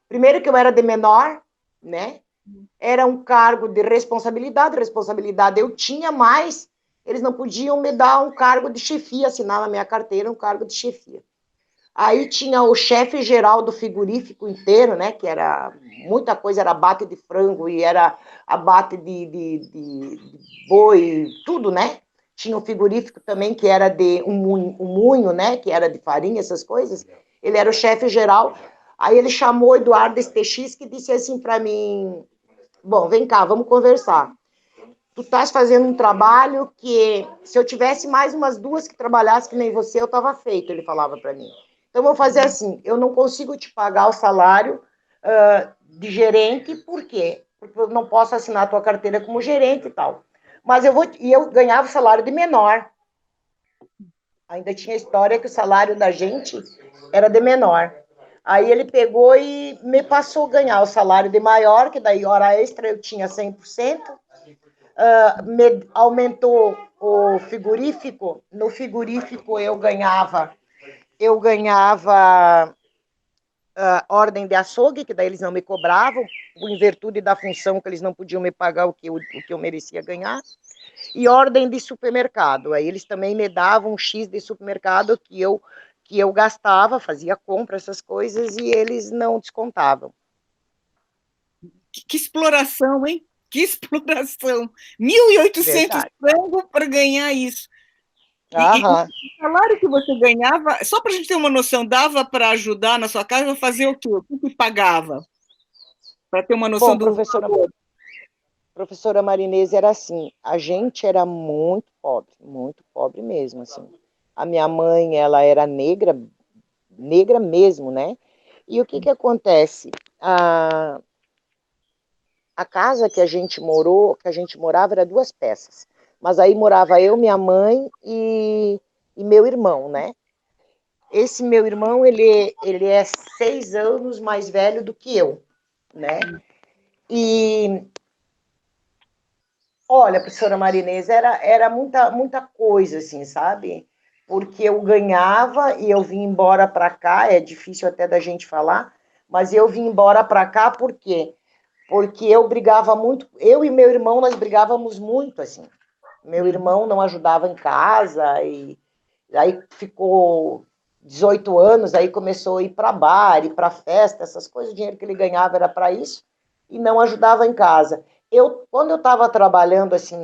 Primeiro que eu era de menor, né? Era um cargo de responsabilidade eu tinha, mas eles não podiam me dar um cargo de chefia, assinar na minha carteira um cargo de chefia. Aí tinha o chefe geral do frigorífico inteiro, né? Que era muita coisa, era abate de frango e era abate de boi, tudo, né? Tinha o frigorífico também, que era de um munho, né? Que era de farinha, essas coisas. Ele era o chefe geral. Aí ele chamou o Eduardo Estechis, que disse assim para mim: bom, vem cá, vamos conversar. Tu estás fazendo um trabalho que, se eu tivesse mais umas 2 que trabalhassem que nem você, eu estava feito, ele falava para mim. Então, vou fazer assim, eu não consigo te pagar o salário de gerente, por quê? Porque eu não posso assinar a tua carteira como gerente e tal. Mas eu ganhava o salário de menor. Ainda tinha a história que o salário da gente era de menor. Aí ele pegou e me passou a ganhar o salário de maior, que daí hora extra eu tinha 100%. Me aumentou o frigorífico. No frigorífico eu ganhava ordem de açougue, que daí eles não me cobravam, em virtude da função que eles não podiam me pagar o que eu merecia ganhar, e ordem de supermercado. Aí eles também me davam um X de supermercado que eu gastava, fazia compra, essas coisas, e eles não descontavam. Que exploração, hein? Que exploração! 1.800 frangos para ganhar isso. E o salário que você ganhava, só para a gente ter uma noção, dava para ajudar na sua casa a fazer o quê? O que pagava? Para ter uma noção do valor. Professora Marinês, era assim, a gente era muito pobre mesmo, assim. A minha mãe, ela era negra mesmo, né? E o que acontece? A casa que a gente morava era 2 peças. Mas aí morava eu, minha mãe e meu irmão, né? Esse meu irmão, ele é 6 anos mais velho do que eu, né? E olha, professora Marinês, era muita coisa, assim, sabe? Porque eu ganhava e eu vim embora para cá, é difícil até da gente falar, mas eu vim embora para cá por quê? Porque eu brigava muito, eu e meu irmão, nós brigávamos muito, assim. Meu irmão não ajudava em casa, e aí ficou 18 anos, aí começou a ir para bar, ir para festa, essas coisas, o dinheiro que ele ganhava era para isso, e não ajudava em casa. Quando eu estava trabalhando, assim,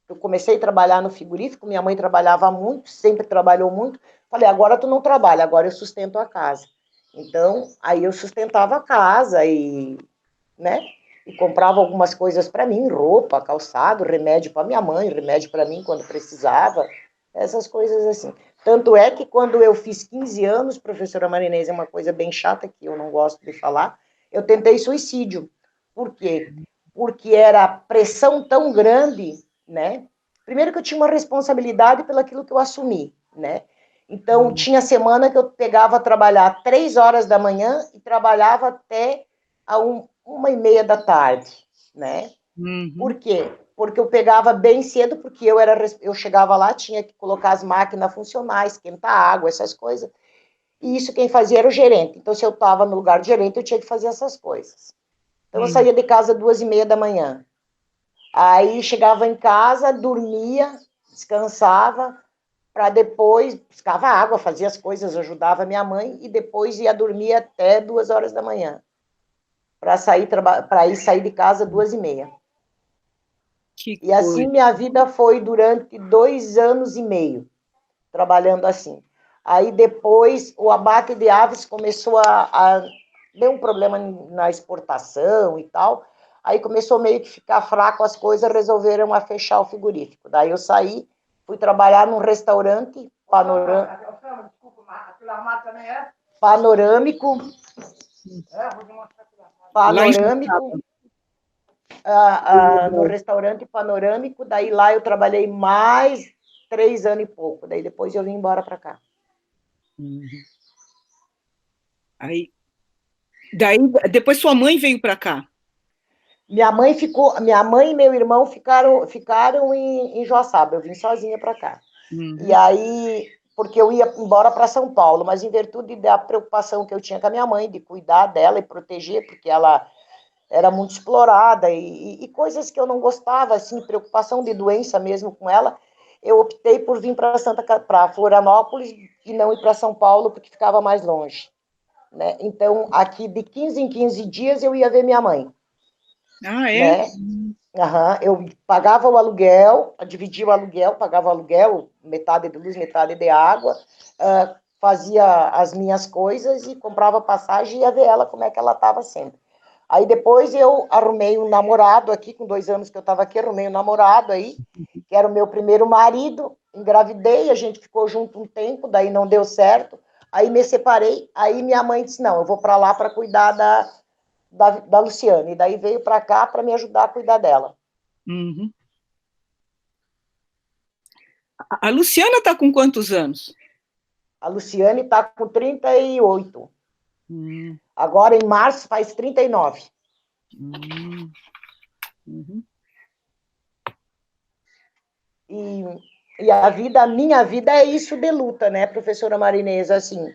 eu comecei a trabalhar no frigorífico, minha mãe trabalhava muito, sempre trabalhou muito, falei, agora tu não trabalha, agora eu sustento a casa. Então, aí eu sustentava a casa e, né, e comprava algumas coisas para mim, roupa, calçado, remédio para minha mãe, remédio para mim quando precisava, essas coisas assim. Tanto é que quando eu fiz 15 anos, professora Marinês, é uma coisa bem chata que eu não gosto de falar, eu tentei suicídio. Por quê? Porque era pressão tão grande, né? Primeiro que eu tinha uma responsabilidade pelo aquilo que eu assumi, né? Então, tinha semana que eu pegava a trabalhar 3 horas da manhã e trabalhava até a 1h30 da tarde, né? Por quê? Porque eu pegava bem cedo, porque eu chegava lá, tinha que colocar as máquinas funcionar, esquentar água, essas coisas. E isso quem fazia era o gerente. Então, se eu estava no lugar de gerente, eu tinha que fazer essas coisas. Então, eu saía de casa 2h30 da manhã. Aí chegava em casa, dormia, descansava, para depois buscava água, fazia as coisas, ajudava minha mãe, e depois ia dormir até 2 horas da manhã, para sair de casa 2h30. Que E assim minha vida foi durante 2 anos e meio, trabalhando assim. Aí depois o abate de aves começou a deu um problema na exportação e tal, aí começou meio que ficar fraco as coisas, resolveram a fechar o frigorífico. Daí eu saí, fui trabalhar num restaurante panorâmico, no restaurante panorâmico, daí lá eu trabalhei mais 3 anos e pouco, daí depois eu vim embora para cá. Aí, daí, depois sua mãe veio para cá? Minha mãe e meu irmão ficaram em Joaçaba, eu vim sozinha para cá. E aí, porque eu ia embora para São Paulo, mas em virtude da preocupação que eu tinha com a minha mãe, de cuidar dela e proteger, porque ela era muito explorada, e coisas que eu não gostava, assim, preocupação de doença mesmo com ela, eu optei por vir para Florianópolis e não ir para São Paulo, porque ficava mais longe, né? Então, aqui de 15 em 15 dias eu ia ver minha mãe. Ah, é? Né? Eu pagava o aluguel, dividia o aluguel, pagava o aluguel, metade de luz, metade de água, fazia as minhas coisas e comprava passagem e ia ver ela, como é que ela estava sempre. Aí depois eu arrumei um namorado aqui, com 2 anos que eu estava aqui, arrumei um namorado aí, que era o meu primeiro marido, engravidei, a gente ficou junto um tempo, daí não deu certo, aí me separei, aí minha mãe disse, não, eu vou para lá para cuidar da Luciane, e daí veio para cá para me ajudar a cuidar dela. A Luciana está com quantos anos? A Luciane está com 38. Agora, em março, faz 39. E a minha vida é isso de luta, né, professora Marinesa, assim.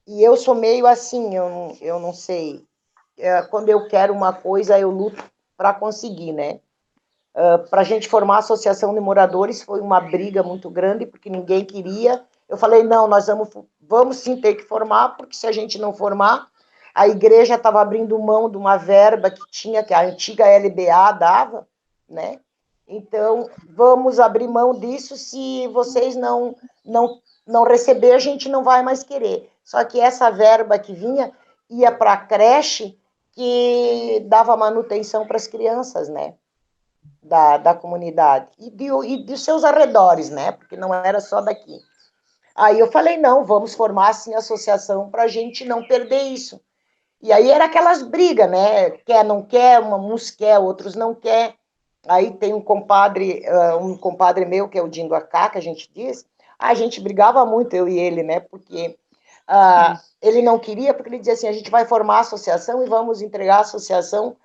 E eu sou meio assim, eu não sei. Quando eu quero uma coisa, eu luto para conseguir, né? Para a gente formar a associação de moradores foi uma briga muito grande, porque ninguém queria. Eu falei, não, nós vamos sim ter que formar, porque se a gente não formar, a igreja estava abrindo mão de uma verba que a antiga LBA dava, né? Então, vamos abrir mão disso, se vocês não receber, a gente não vai mais querer. Só que essa verba que vinha ia para a creche, que dava manutenção para as crianças, né? Da comunidade e de seus arredores, né? Porque não era só daqui. Aí eu falei, não, vamos formar assim a associação para a gente não perder isso. E aí era aquelas brigas, né? Quer, não quer, uns quer, outros não quer. Aí tem um compadre meu, que é o Dindoacá, que a gente diz, a gente brigava muito, eu e ele, né? Porque ele não queria, porque ele dizia assim, a gente vai formar a associação e vamos entregar a associação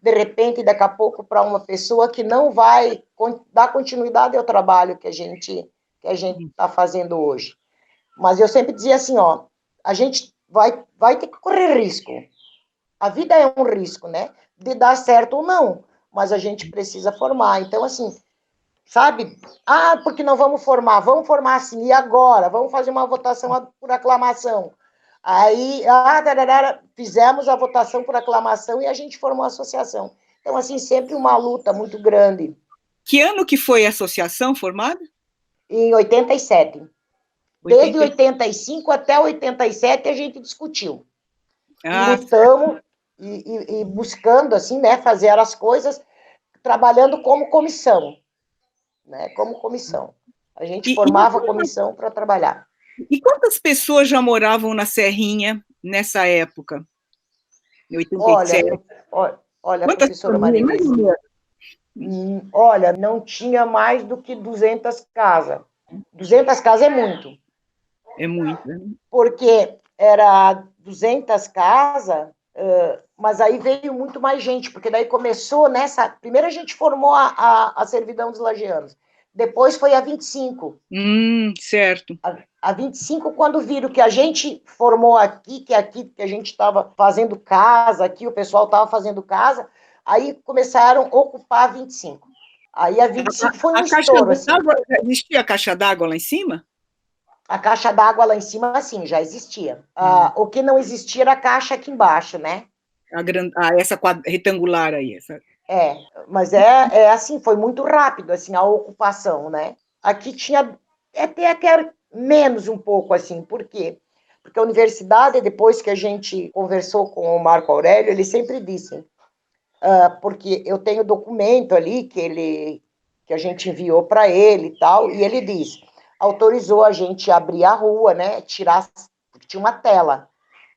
de repente, daqui a pouco, para uma pessoa que não vai dar continuidade ao trabalho que a gente está fazendo hoje. Mas eu sempre dizia assim, ó, a gente vai ter que correr risco. A vida é um risco, né? De dar certo ou não, mas a gente precisa formar. Então, assim, sabe? Porque não vamos formar? Vamos formar assim, e agora? Vamos fazer uma votação por aclamação. Aí, fizemos a votação por aclamação e a gente formou a associação. Então, assim, sempre uma luta muito grande. Que ano que foi a associação formada? Em 87. Desde 85 até 87 a gente discutiu. E lutamos e buscando, assim, né, fazer as coisas, trabalhando como comissão. Né, como comissão. A gente formava comissão para trabalhar. E quantas pessoas já moravam na Serrinha nessa época? Em 87? Olha, professora Marinês, olha, não tinha mais do que 200 casas. 200 casas é muito. É muito, né? Porque era 200 casas, mas aí veio muito mais gente, porque daí começou nessa... Primeiro a gente formou a servidão dos lajeanos. Depois foi a 25. Certo. A 25, quando viram que a gente formou aqui que a gente estava fazendo casa, aqui o pessoal estava fazendo casa, Aí começaram a ocupar a 25. Aí a 25 foi um estouro. Assim. Existia a caixa d'água lá em cima? A caixa d'água lá em cima, sim, já existia. O que não existia era a caixa aqui embaixo, né? Essa retangular aí. Mas é assim, foi muito rápido, assim, a ocupação, né? Aqui tinha até menos um pouco, assim, por quê? Porque a universidade, depois que a gente conversou com o Marco Aurélio, ele sempre disse, porque eu tenho documento ali que a gente enviou para ele e tal, e ele diz, autorizou a gente abrir a rua, né, tirar, porque tinha uma tela.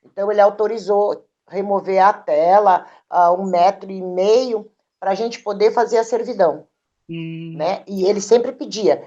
Então, ele autorizou remover a tela a 1,5 metro para a gente poder fazer a servidão. Né? E ele sempre pedia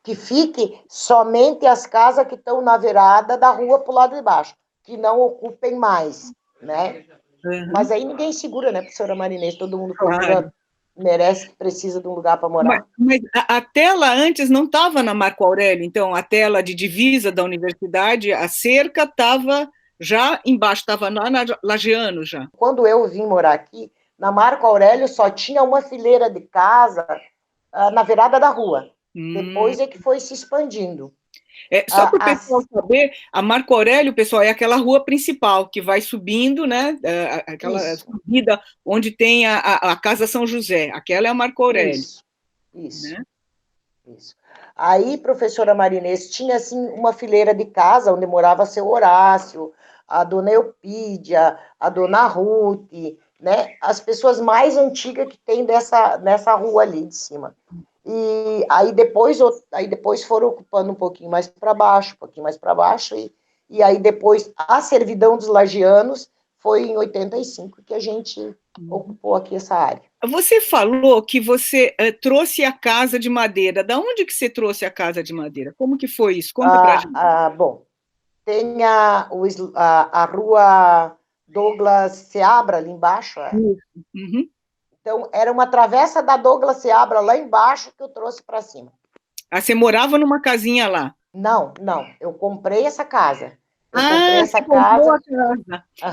que fique somente as casas que estão na virada da rua para o lado de baixo, que não ocupem mais, né? Uhum. Mas aí ninguém segura, né, professora Marinês? Todo mundo procura, merece, precisa de um lugar para morar. Mas a tela antes não estava na Marco Aurélio, então a tela de divisa da universidade, a cerca estava já embaixo, estava lá na Lajeano já. Quando eu vim morar aqui, na Marco Aurélio só tinha uma fileira de casa na virada da rua. Depois é que foi se expandindo. Só para o pessoal saber, a Marco Aurélio, pessoal, é aquela rua principal que vai subindo, né? Aquela subida onde tem a Casa São José. Aquela é a Marco Aurélio. Isso. Né? Isso. Aí, professora Marinês, tinha assim uma fileira de casa onde morava seu Horácio, a dona Eupídia, a dona Ruth, né? As pessoas mais antigas que tem nessa rua ali de cima. E aí depois foram ocupando um pouquinho mais para baixo, e aí depois a servidão dos lagianos foi em 85 que a gente ocupou aqui essa área. Você falou que você trouxe a casa de madeira. Da onde que você trouxe a casa de madeira? Como que foi isso? Conta pra gente. Bom, tem a rua Douglas Seabra ali embaixo. Uhum. Então, era uma travessa da Douglas Seabra lá embaixo que eu trouxe para cima. Você morava numa casinha lá? Não. Eu comprei essa casa. Comprei essa casa. Uhum.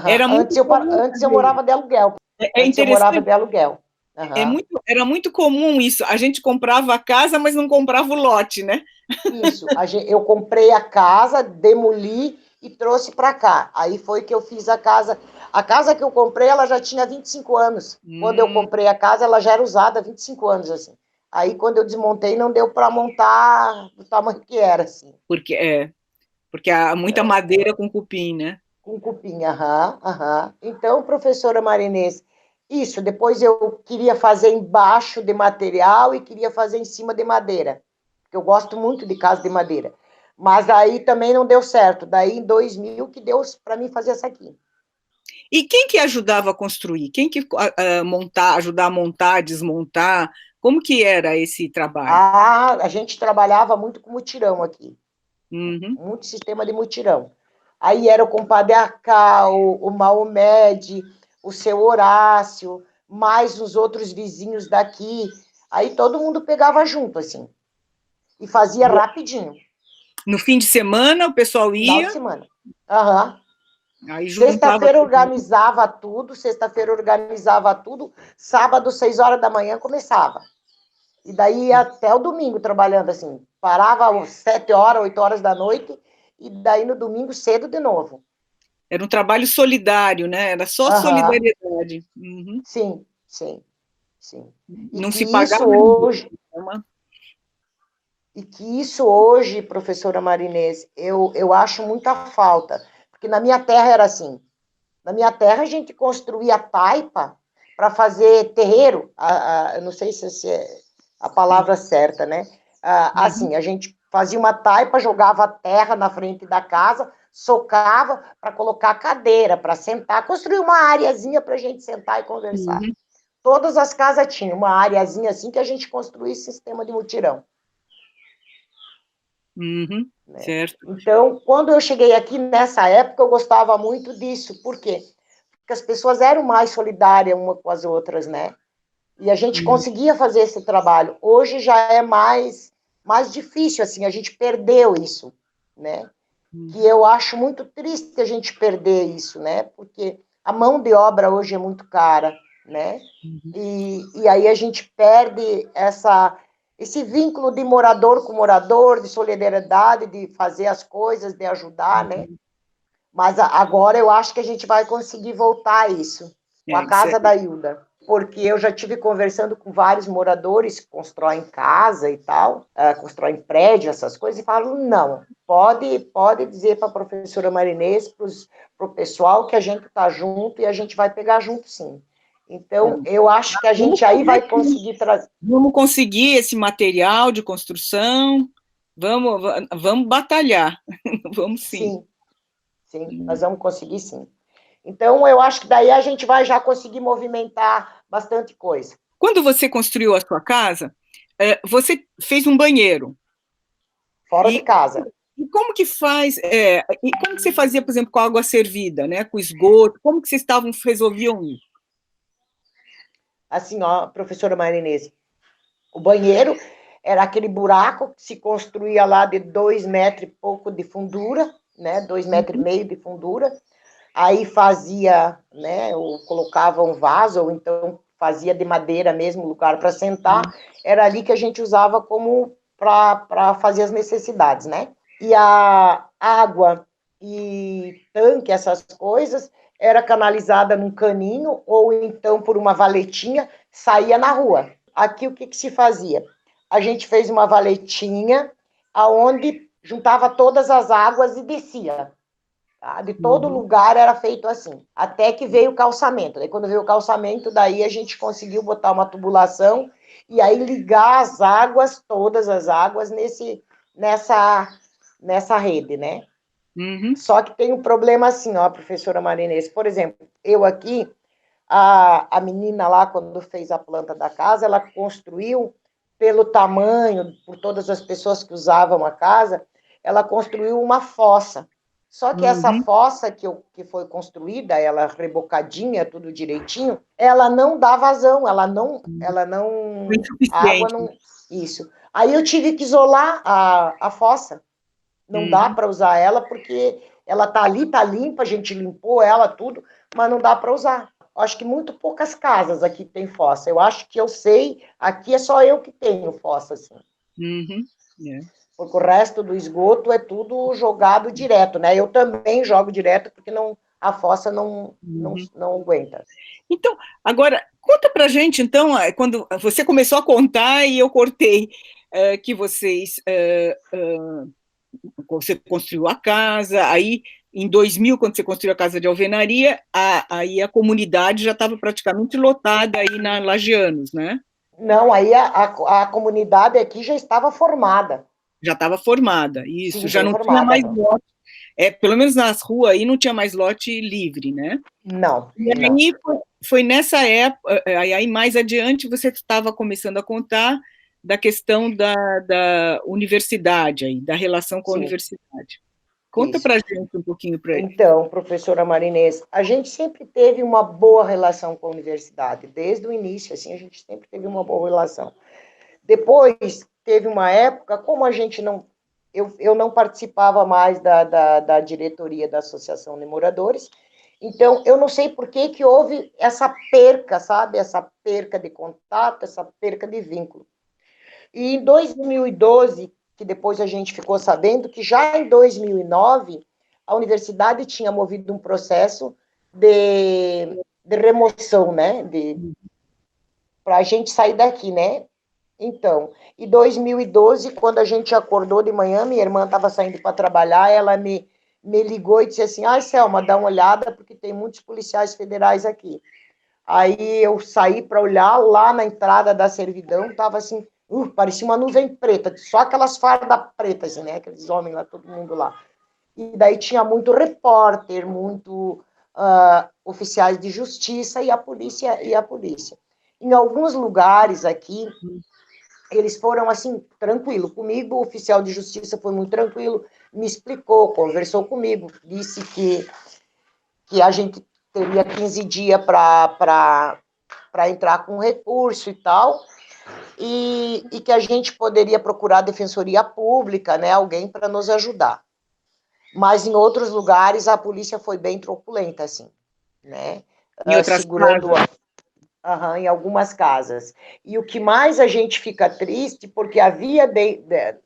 Era antes eu morava de aluguel. Interessante. Eu morava de aluguel. Uhum. Era muito comum isso. A gente comprava a casa, mas não comprava o lote, né? Isso. Eu comprei a casa, demoli e trouxe para cá. Aí foi que eu fiz a casa. A casa que eu comprei, ela já tinha 25 anos. Quando eu comprei a casa, ela já era usada há 25 anos, assim. Aí, quando eu desmontei, não deu para montar do tamanho que era, assim. Porque há muita madeira com cupim, né? Com cupim, Então, professora Marinês, isso, depois eu queria fazer embaixo de material e queria fazer em cima de madeira, porque eu gosto muito de casa de madeira. Mas aí também não deu certo. Daí, em 2000, que deu para mim fazer essa aqui. E quem que ajudava a construir? Quem que ajudar a montar, desmontar? Como que era esse trabalho? A gente trabalhava muito com mutirão aqui. Uhum. Muito sistema de mutirão. Aí era o compadre Acá, o Maomede, o seu Horácio, mais os outros vizinhos daqui. Aí todo mundo pegava junto, assim. E fazia rapidinho. No fim de semana, o pessoal ia? Final de semana. Sexta-feira organizava tudo, sábado, 6 horas da manhã, começava. E daí ia até o domingo trabalhando, assim. Parava às 7 horas, 8 horas da noite, e daí no domingo cedo de novo. Era um trabalho solidário, né? Era só solidariedade. Uhum. Sim. Não se pagava hoje. E que isso hoje, professora Marinês, eu acho muita falta. Porque na minha terra era assim. Na minha terra a gente construía taipa para fazer terreiro. Eu não sei se é a palavra certa, né? Assim, a gente fazia uma taipa, jogava terra na frente da casa, socava para colocar cadeira, para sentar, construir uma areazinha para a gente sentar e conversar. Uhum. Todas as casas tinham uma areazinha assim que a gente construía sistema de mutirão. Uhum, né? Certo. Então, quando eu cheguei aqui, nessa época, eu gostava muito disso. Por quê? Porque as pessoas eram mais solidárias umas com as outras, né? E a gente conseguia fazer esse trabalho. Hoje já é mais difícil, assim, a gente perdeu isso, né? Que eu acho muito triste a gente perder isso, né? Porque a mão de obra hoje é muito cara, né? E aí a gente perde esse vínculo de morador com morador, de solidariedade, de fazer as coisas, de ajudar, né? Mas agora eu acho que a gente vai conseguir voltar a isso, com a casa da Hilda. Porque eu já tive conversando com vários moradores que constroem casa e tal, constroem prédio, essas coisas, e falam, não, pode dizer para a professora Marinês, para o pessoal, que a gente está junto e a gente vai pegar junto, sim. Então, eu acho que a gente aí vai conseguir trazer... Vamos conseguir esse material de construção, vamos batalhar, vamos sim. Sim, nós vamos conseguir, sim. Então, eu acho que daí a gente vai já conseguir movimentar bastante coisa. Quando você construiu a sua casa, você fez um banheiro. Fora de casa. E como que faz? E como que você fazia, por exemplo, com a água servida, né? Com esgoto? Como que vocês resolviam isso? Assim, ó, professora Marinese, o banheiro era aquele buraco que se construía lá de 2 metros e pouco de fundura, né? 2,5 metros de fundura. Aí fazia, né? Ou colocava um vaso, ou então fazia de madeira mesmo, lugar para sentar. Era ali que a gente usava como para fazer as necessidades, né? E a água e tanque, essas coisas, era canalizada num caninho, ou então por uma valetinha, saía na rua. Aqui o que se fazia? A gente fez uma valetinha, aonde juntava todas as águas e descia. Tá? De todo lugar era feito assim, até que veio o calçamento. Daí, quando veio o calçamento, daí a gente conseguiu botar uma tubulação e aí ligar as águas, todas as águas, nessa rede, né? Só que tem um problema assim, ó, professora Marinês. Por exemplo, eu aqui, a menina lá, quando fez a planta da casa, ela construiu, pelo tamanho, por todas as pessoas que usavam a casa, ela construiu uma fossa. Só que essa fossa que foi construída, ela rebocadinha, tudo direitinho, ela não dá vazão, ela não a água não... Isso. Aí eu tive que isolar a fossa. Não dá para usar ela, porque ela tá ali, tá limpa, a gente limpou ela, tudo, mas não dá para usar. Acho que muito poucas casas aqui tem fossa. Eu acho que eu sei, aqui é só eu que tenho fossa, assim. Porque o resto do esgoto é tudo jogado direto, né? Eu também jogo direto, porque a fossa não aguenta. Então, agora, conta pra gente, então, quando você começou a contar e eu cortei, que você construiu a casa, aí, em 2000, quando você construiu a casa de alvenaria, aí a comunidade já estava praticamente lotada aí na Lagianos, né? Não, aí a comunidade aqui já estava formada. Já estava formada, isso, sim, já não formada, tinha mais lote, pelo menos nas ruas aí não tinha mais lote livre, né? Não. E aí foi nessa época, aí mais adiante você estava começando a contar da questão da universidade, aí, da relação com a universidade. Conta para a gente um pouquinho para ele. Então, professora Marinês, a gente sempre teve uma boa relação com a universidade, desde o início, assim, a gente sempre teve uma boa relação. Depois, teve uma época, como a gente não... Eu não participava mais da diretoria da Associação de Moradores, então, eu não sei por que houve essa perca, sabe? Essa perca de contato, essa perca de vínculo. E em 2012, que depois a gente ficou sabendo que já em 2009, a universidade tinha movido um processo de remoção, né? Para a gente sair daqui, né? Então, em 2012, quando a gente acordou de manhã, minha irmã estava saindo para trabalhar, ela me ligou e disse assim, Selma, dá uma olhada, porque tem muitos policiais federais aqui. Aí eu saí para olhar, lá na entrada da servidão, estava assim, parecia uma nuvem preta, só aquelas fardas pretas, assim, né? Aqueles homens lá, todo mundo lá. E daí tinha muito repórter, muito oficiais de justiça e a polícia. Em alguns lugares aqui, eles foram, assim, tranquilo. Comigo, o oficial de justiça foi muito tranquilo, me explicou, conversou comigo, disse que a gente teria 15 dias para entrar com recurso e tal, e que a gente poderia procurar a defensoria pública, né, alguém para nos ajudar. Mas em outros lugares a polícia foi bem truculenta, assim, né? Em outras segurando casas. Aham, em algumas casas. E o que mais a gente fica triste, porque havia,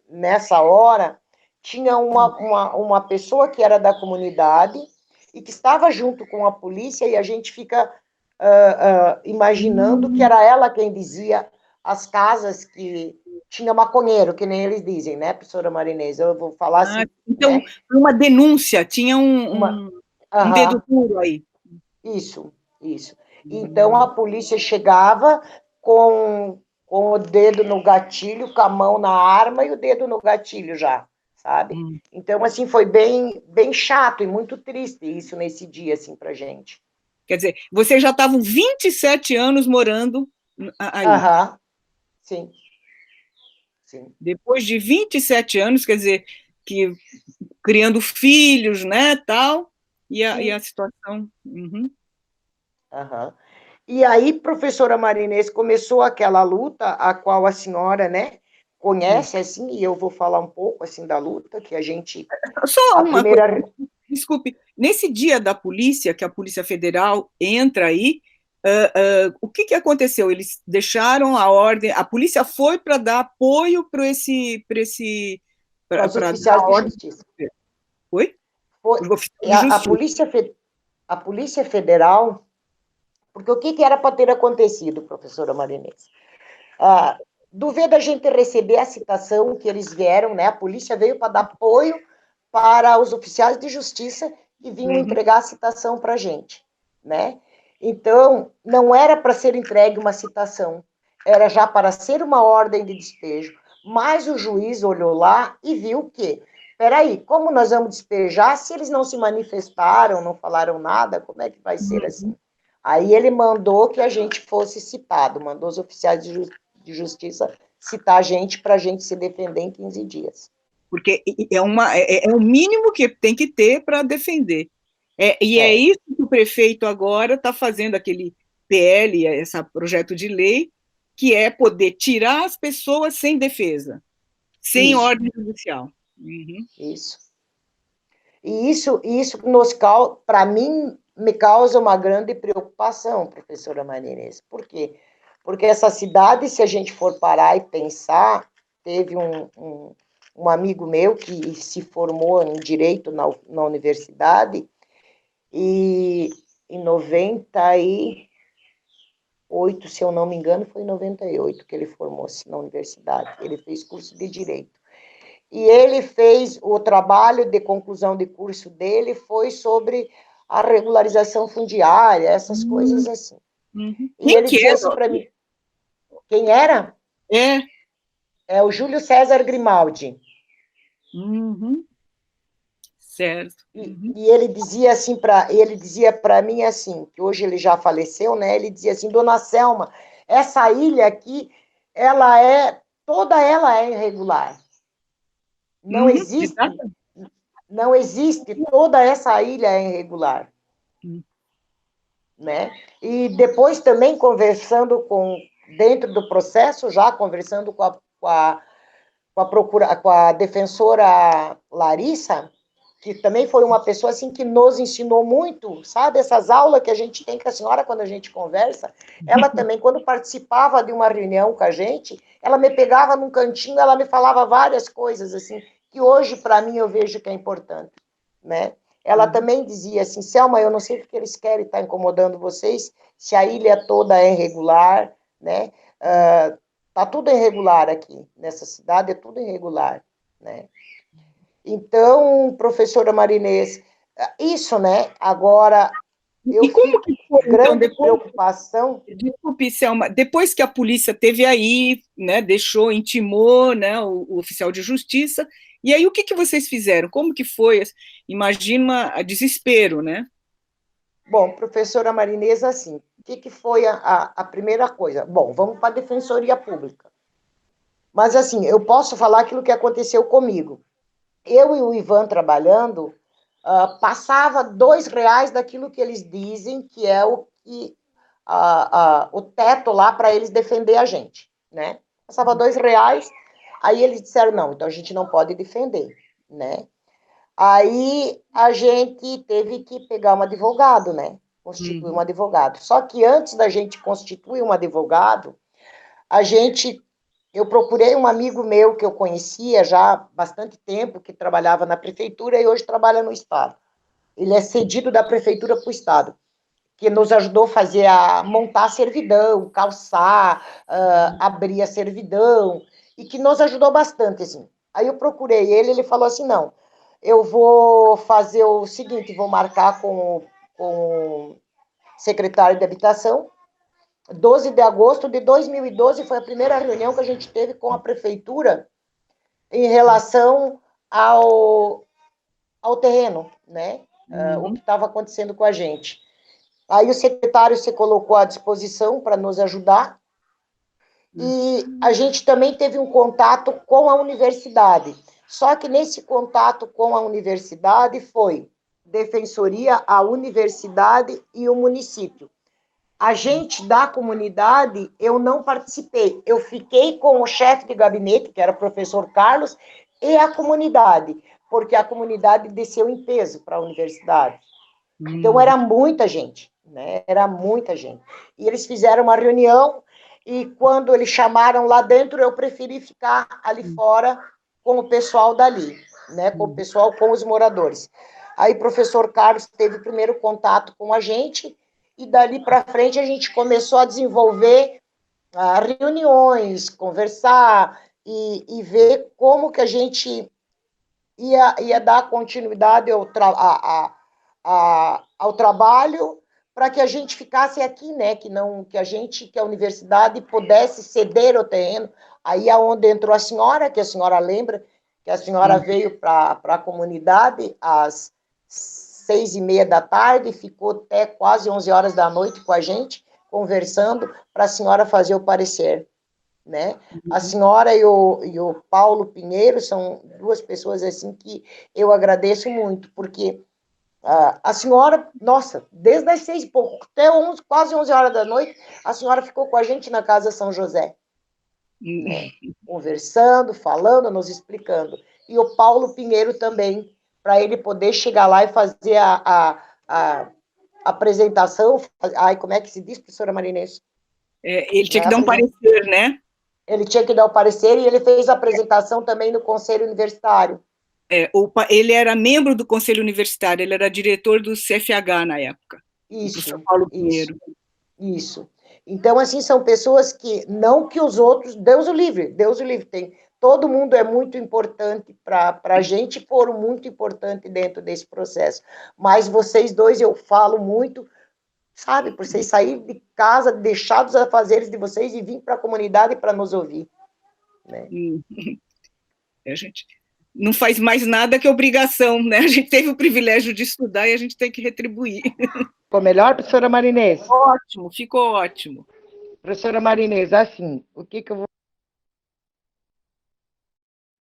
nessa hora, tinha uma pessoa que era da comunidade e que estava junto com a polícia, e a gente fica imaginando que era ela quem dizia as casas que tinha maconheiro, que nem eles dizem, né, professora Marinês? Eu vou falar assim. Então, né? uma denúncia, tinha um dedo duro aí. Isso. Então, a polícia chegava com o dedo no gatilho, com a mão na arma e o dedo no gatilho já, sabe? Então, assim, foi bem, bem chato e muito triste isso nesse dia, assim, pra gente. Quer dizer, vocês já estavam 27 anos morando aí. Aham, sim. Depois de 27 anos, quer dizer, que criando filhos, né, tal, e a situação... Aham. E aí, professora Marinês, começou aquela luta, a qual a senhora, né, conhece, assim, e eu vou falar um pouco, assim, da luta, que a gente... Só uma coisa, desculpe, nesse dia da polícia, que a Polícia Federal entra aí, o que aconteceu? Eles deixaram a ordem, a polícia foi para dar apoio para os oficiais de justiça. Foi? A Polícia Federal, porque o que era para ter acontecido, professora Marinês? Do ver da gente receber a citação que eles vieram, né? A polícia veio para dar apoio para os oficiais de justiça que vinham entregar a citação para a gente, né? Então, não era para ser entregue uma citação, era já para ser uma ordem de despejo, mas o juiz olhou lá e viu que, peraí, como nós vamos despejar se eles não se manifestaram, não falaram nada, como é que vai ser assim? Aí ele mandou que a gente fosse citado, mandou os oficiais de justiça citar a gente para a gente se defender em 15 dias. Porque é o mínimo que tem que ter para defender. É isso que o prefeito agora está fazendo, aquele PL, esse projeto de lei, que é poder tirar as pessoas sem defesa, sem ordem judicial. Isso. E isso para mim, me causa uma grande preocupação, professora Marinês. Por quê? Porque essa cidade, se a gente for parar e pensar, teve um amigo meu que se formou em Direito na universidade, e em 98, se eu não me engano, foi em 98 que ele formou-se na universidade. Ele fez curso de Direito. E ele fez o trabalho de conclusão de curso dele, foi sobre a regularização fundiária, essas coisas assim. E ele disse assim para mim, quem era? É o Júlio César Grimaldi. Certo. E ele dizia assim para mim assim, que hoje ele já faleceu, né? Ele dizia assim, dona Selma, essa ilha aqui, toda ela é irregular. Não existe, toda essa ilha é irregular. Né? E depois também conversando dentro do processo, já conversando com a defensora Larissa, que também foi uma pessoa assim que nos ensinou muito, sabe? Essas aulas que a gente tem com a senhora quando a gente conversa, ela também, quando participava de uma reunião com a gente, ela me pegava num cantinho, ela me falava várias coisas, assim, que hoje, para mim, eu vejo que é importante, né? Ela também dizia assim, Selma, eu não sei porque eles querem estar incomodando vocês, se a ilha toda é irregular, né? Tá tudo irregular aqui, nessa cidade é tudo irregular, né? Então, professora Marinês, isso, né? Agora, eu fico com grande preocupação. Desculpe, Selma, depois que a polícia teve aí, né, intimou, né, o oficial de justiça, e aí o que vocês fizeram? Como que foi? Imagina a desespero, né? Bom, professora Marinês, assim, o que foi a primeira coisa? Bom, vamos para a Defensoria Pública. Mas, assim, eu posso falar aquilo que aconteceu comigo. Eu e o Ivan trabalhando, passava R$2 daquilo que eles dizem que é o teto lá para eles defender a gente, né? Passava R$2, aí eles disseram, não, então a gente não pode defender, né? Aí a gente teve que pegar um advogado, né? constituir um advogado. Só que antes da gente constituir um advogado, eu procurei um amigo meu que eu conhecia já há bastante tempo, que trabalhava na prefeitura e hoje trabalha no Estado. Ele é cedido da prefeitura para o Estado, que nos ajudou a montar a servidão, calçar, abrir a servidão, e que nos ajudou bastante, assim. Aí eu procurei ele falou assim, não, eu vou fazer o seguinte, vou marcar com o secretário de Habitação. 12 de agosto de 2012 foi a primeira reunião que a gente teve com a prefeitura em relação ao terreno, né? O que estava acontecendo com a gente. Aí o secretário se colocou à disposição para nos ajudar, e a gente também teve um contato com a universidade. Só que nesse contato com a universidade foi defensoria, a universidade e o município. A gente da comunidade, eu não participei. Eu fiquei com o chefe de gabinete, que era o professor Carlos, e a comunidade, porque a comunidade desceu em peso para a universidade. Então, era muita gente, né? Era muita gente. E eles fizeram uma reunião, e quando eles chamaram lá dentro, eu preferi ficar ali fora com o pessoal dali, né? Com o pessoal, com os moradores. Aí o professor Carlos teve o primeiro contato com a gente, e dali para frente a gente começou a desenvolver reuniões, conversar e ver como que a gente ia dar continuidade ao trabalho para que a gente ficasse aqui, né? Que a universidade pudesse ceder o terreno. Aí é onde entrou a senhora, que a senhora lembra, que a senhora veio para a comunidade às 6h30 da tarde, ficou até quase 11 horas da noite com a gente, conversando, para a senhora fazer o parecer, né? A senhora e o Paulo Pinheiro são duas pessoas, assim, que eu agradeço muito, porque a senhora, nossa, desde as 6 até quase 11 horas da noite, a senhora ficou com a gente na Casa São José, né? Conversando, falando, nos explicando. E o Paulo Pinheiro também, para ele poder chegar lá e fazer a apresentação. Ai, como é que se diz, professora Marinês? Ele tinha que dar um parecer, né? Ele tinha que dar o parecer, e ele fez a apresentação também no Conselho Universitário. Ele era membro do Conselho Universitário, ele era diretor do CFH na época. Isso, Paulo Pinheiro. Isso. Então, assim, são pessoas que, não que os outros, Deus o livre, tem. Todo mundo é muito importante para a gente, foram muito importantes dentro desse processo. Mas vocês dois, eu falo muito, sabe, por vocês saírem de casa, deixar os afazeres de vocês e vir para a comunidade para nos ouvir, né? A gente não faz mais nada que obrigação, né? A gente teve o privilégio de estudar e a gente tem que retribuir. Ficou melhor, professora Marinês? Ótimo, ficou ótimo. Professora Marinês, assim, o que eu vou...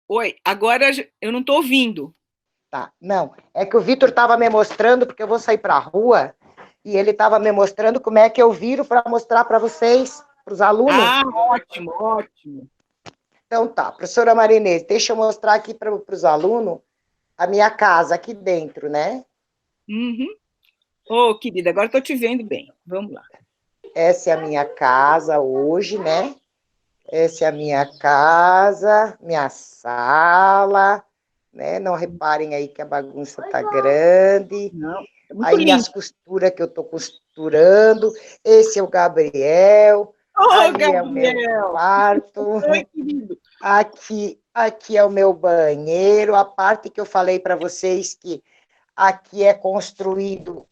Oi, agora eu não estou ouvindo. Tá, não, é que o Vitor estava me mostrando, porque eu vou sair para a rua, e ele estava me mostrando como é que eu viro para mostrar para vocês, para os alunos. Ah, ótimo, ótimo. Então tá, professora Marinês, deixa eu mostrar aqui para os alunos a minha casa aqui dentro, né? Querida, agora estou te vendo bem. Vamos lá. Essa é a minha casa hoje, né? Essa é a minha casa, minha sala, né? Não reparem aí que a bagunça tá grande. Não, aí lindo. As costuras que eu tô costurando. Esse é o Gabriel. Ali Gabriel. É o meu quarto. Oi, querido. Aqui é o meu banheiro. A parte que eu falei para vocês que aqui é construído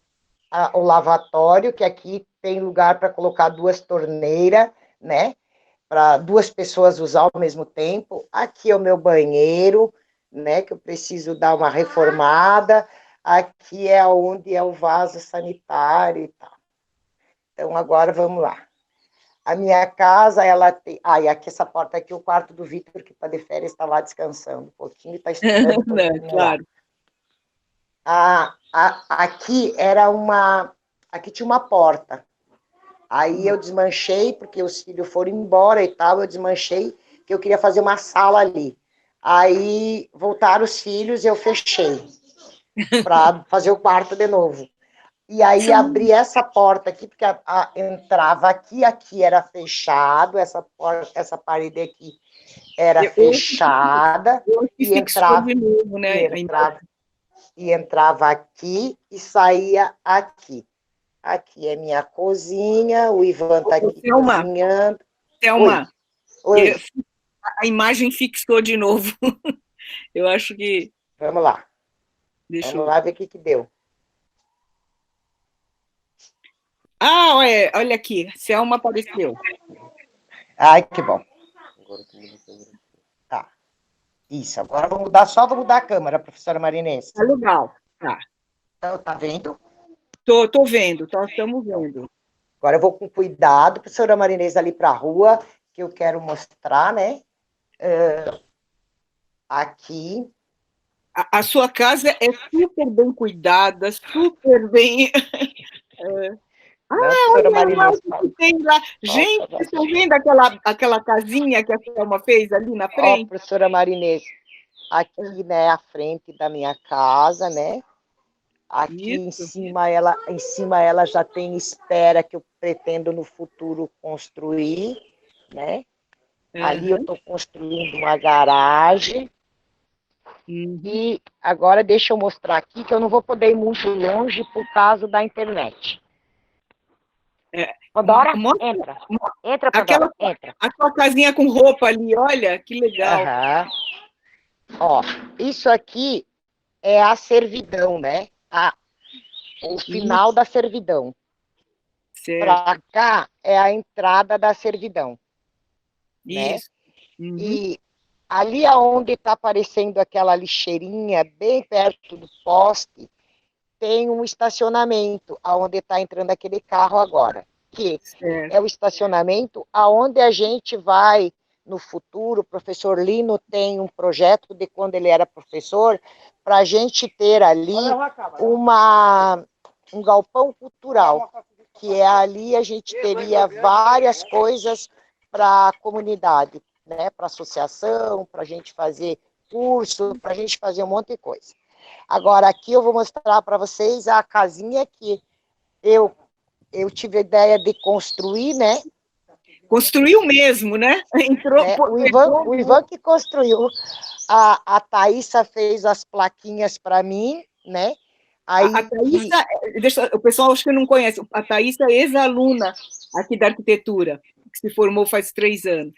o lavatório, que aqui tem lugar para colocar 2 torneiras, né? Para 2 pessoas usar ao mesmo tempo. Aqui é o meu banheiro, né? Que eu preciso dar uma reformada. Aqui é onde é o vaso sanitário e tal. Então, agora vamos lá. A minha casa, ela tem... e aqui essa porta aqui, o quarto do Vitor, que está de férias, está lá descansando um pouquinho, está estudando um pouquinho. Claro. Aqui era aqui tinha uma porta. Aí eu desmanchei, porque os filhos foram embora e tal, eu desmanchei, que eu queria fazer uma sala ali. Aí voltaram os filhos e eu fechei, para fazer o quarto de novo. E aí abri essa porta aqui, porque entrava aqui, aqui era fechado, essa parede aqui era fechada, e entrava, de novo, né? E entrava aqui e saía aqui. Aqui é minha cozinha, o Ivan está aqui cozinhando. Thelma, Oi. A imagem fixou de novo. Eu acho que... Vamos lá. Vamos lá ver o que deu. Ah, olha aqui, Selma apareceu. Ai, que bom. Tá. Isso, agora vou mudar a câmera, professora Marinês. Tá legal, tá. Então, tá vendo? Tô vendo, estamos vendo. Agora eu vou com cuidado, professora Marinês, ali para a rua, que eu quero mostrar, né? Aqui. A sua casa é super bem cuidada, super bem... Professora Marinês, que tem lá. Gente, vocês estão vendo aquela casinha que a Selma fez ali na frente? Professora Marinês, aqui, né, a frente da minha casa, né? Aqui em cima ela já tem espera que eu pretendo no futuro construir, né? Ali eu estou construindo uma garagem. E agora deixa eu mostrar aqui que eu não vou poder ir muito longe por causa da internet. Pandora, entra. Entra, Pandora, entra. A sua casinha com roupa ali, olha, que legal. Ó, isso aqui é a servidão, né? O final da servidão. Para cá é a entrada da servidão. Isso. Né? E ali aonde está aparecendo aquela lixeirinha, bem perto do poste, tem um estacionamento, aonde está entrando aquele carro agora, que é o estacionamento aonde a gente vai, no futuro, o professor Lino tem um projeto de quando ele era professor, para a gente ter ali um galpão cultural, que é ali a gente teria várias coisas para a comunidade, né, para associação, para a gente fazer curso, para a gente fazer um monte de coisa. Agora, aqui eu vou mostrar para vocês a casinha que eu tive a ideia de construir, né? Construiu mesmo, né? Entrou, o Ivan que construiu. A Thaísa fez as plaquinhas para mim, né? Aí, a Thaísa, o pessoal acho que não conhece, a Thaísa é ex-aluna aqui da arquitetura, que se formou faz 3 anos.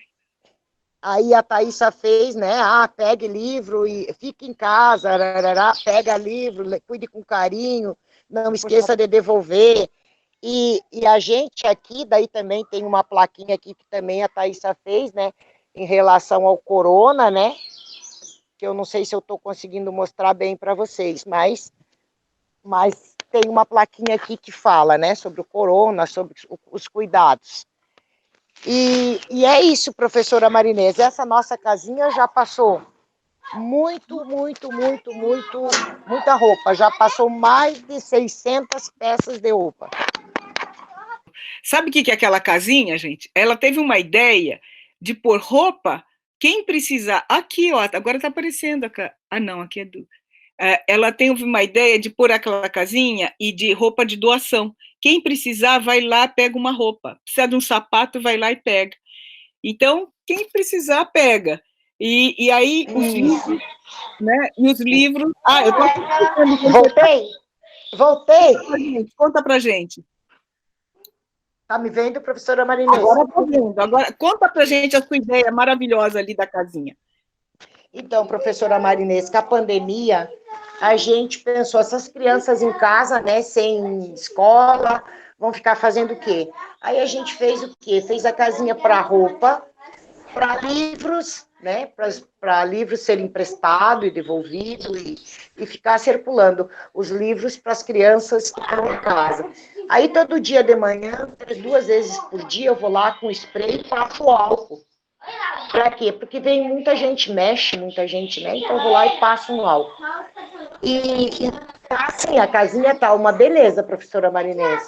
Aí a Thaísa fez, né? Pegue livro e fique em casa, pega livro, cuide com carinho, não esqueça de devolver. E a gente aqui, daí também tem uma plaquinha aqui que também a Thaísa fez, né? Em relação ao corona, né? Que eu não sei se eu estou conseguindo mostrar bem para vocês, mas tem uma plaquinha aqui que fala, né? Sobre o corona, sobre os cuidados. E é isso, professora Marinês. Essa nossa casinha já passou muita roupa. Já passou mais de 600 peças de roupa. Sabe o que é aquela casinha, gente? Ela teve uma ideia de pôr roupa, quem precisar... Aqui, ó, agora está aparecendo. Não, aqui é do... Ela tem uma ideia de pôr aquela casinha e de roupa de doação. Quem precisar, vai lá, pega uma roupa. Precisa de um sapato, vai lá e pega. Então, quem precisar, pega. E aí, os livros, né? E os livros... eu tô... Voltei! Conta pra gente. Tá me vendo, professora Marinês? Agora tô vendo. Agora, conta pra gente a sua ideia maravilhosa ali da casinha. Então, professora Marinês, com a pandemia, a gente pensou, essas crianças em casa, né, sem escola, vão ficar fazendo o quê? Aí a gente fez o quê? Fez a casinha para roupa, para livros, né, para livros serem emprestados e devolvidos e ficar circulando os livros para as crianças que estão em casa. Aí todo dia de manhã, 2 vezes por dia, eu vou lá com spray e passo álcool. Para quê? Porque vem muita gente, mexe muita gente, né? Então eu vou lá e passo um álcool. E tá assim, a casinha tá uma beleza, professora Marinês.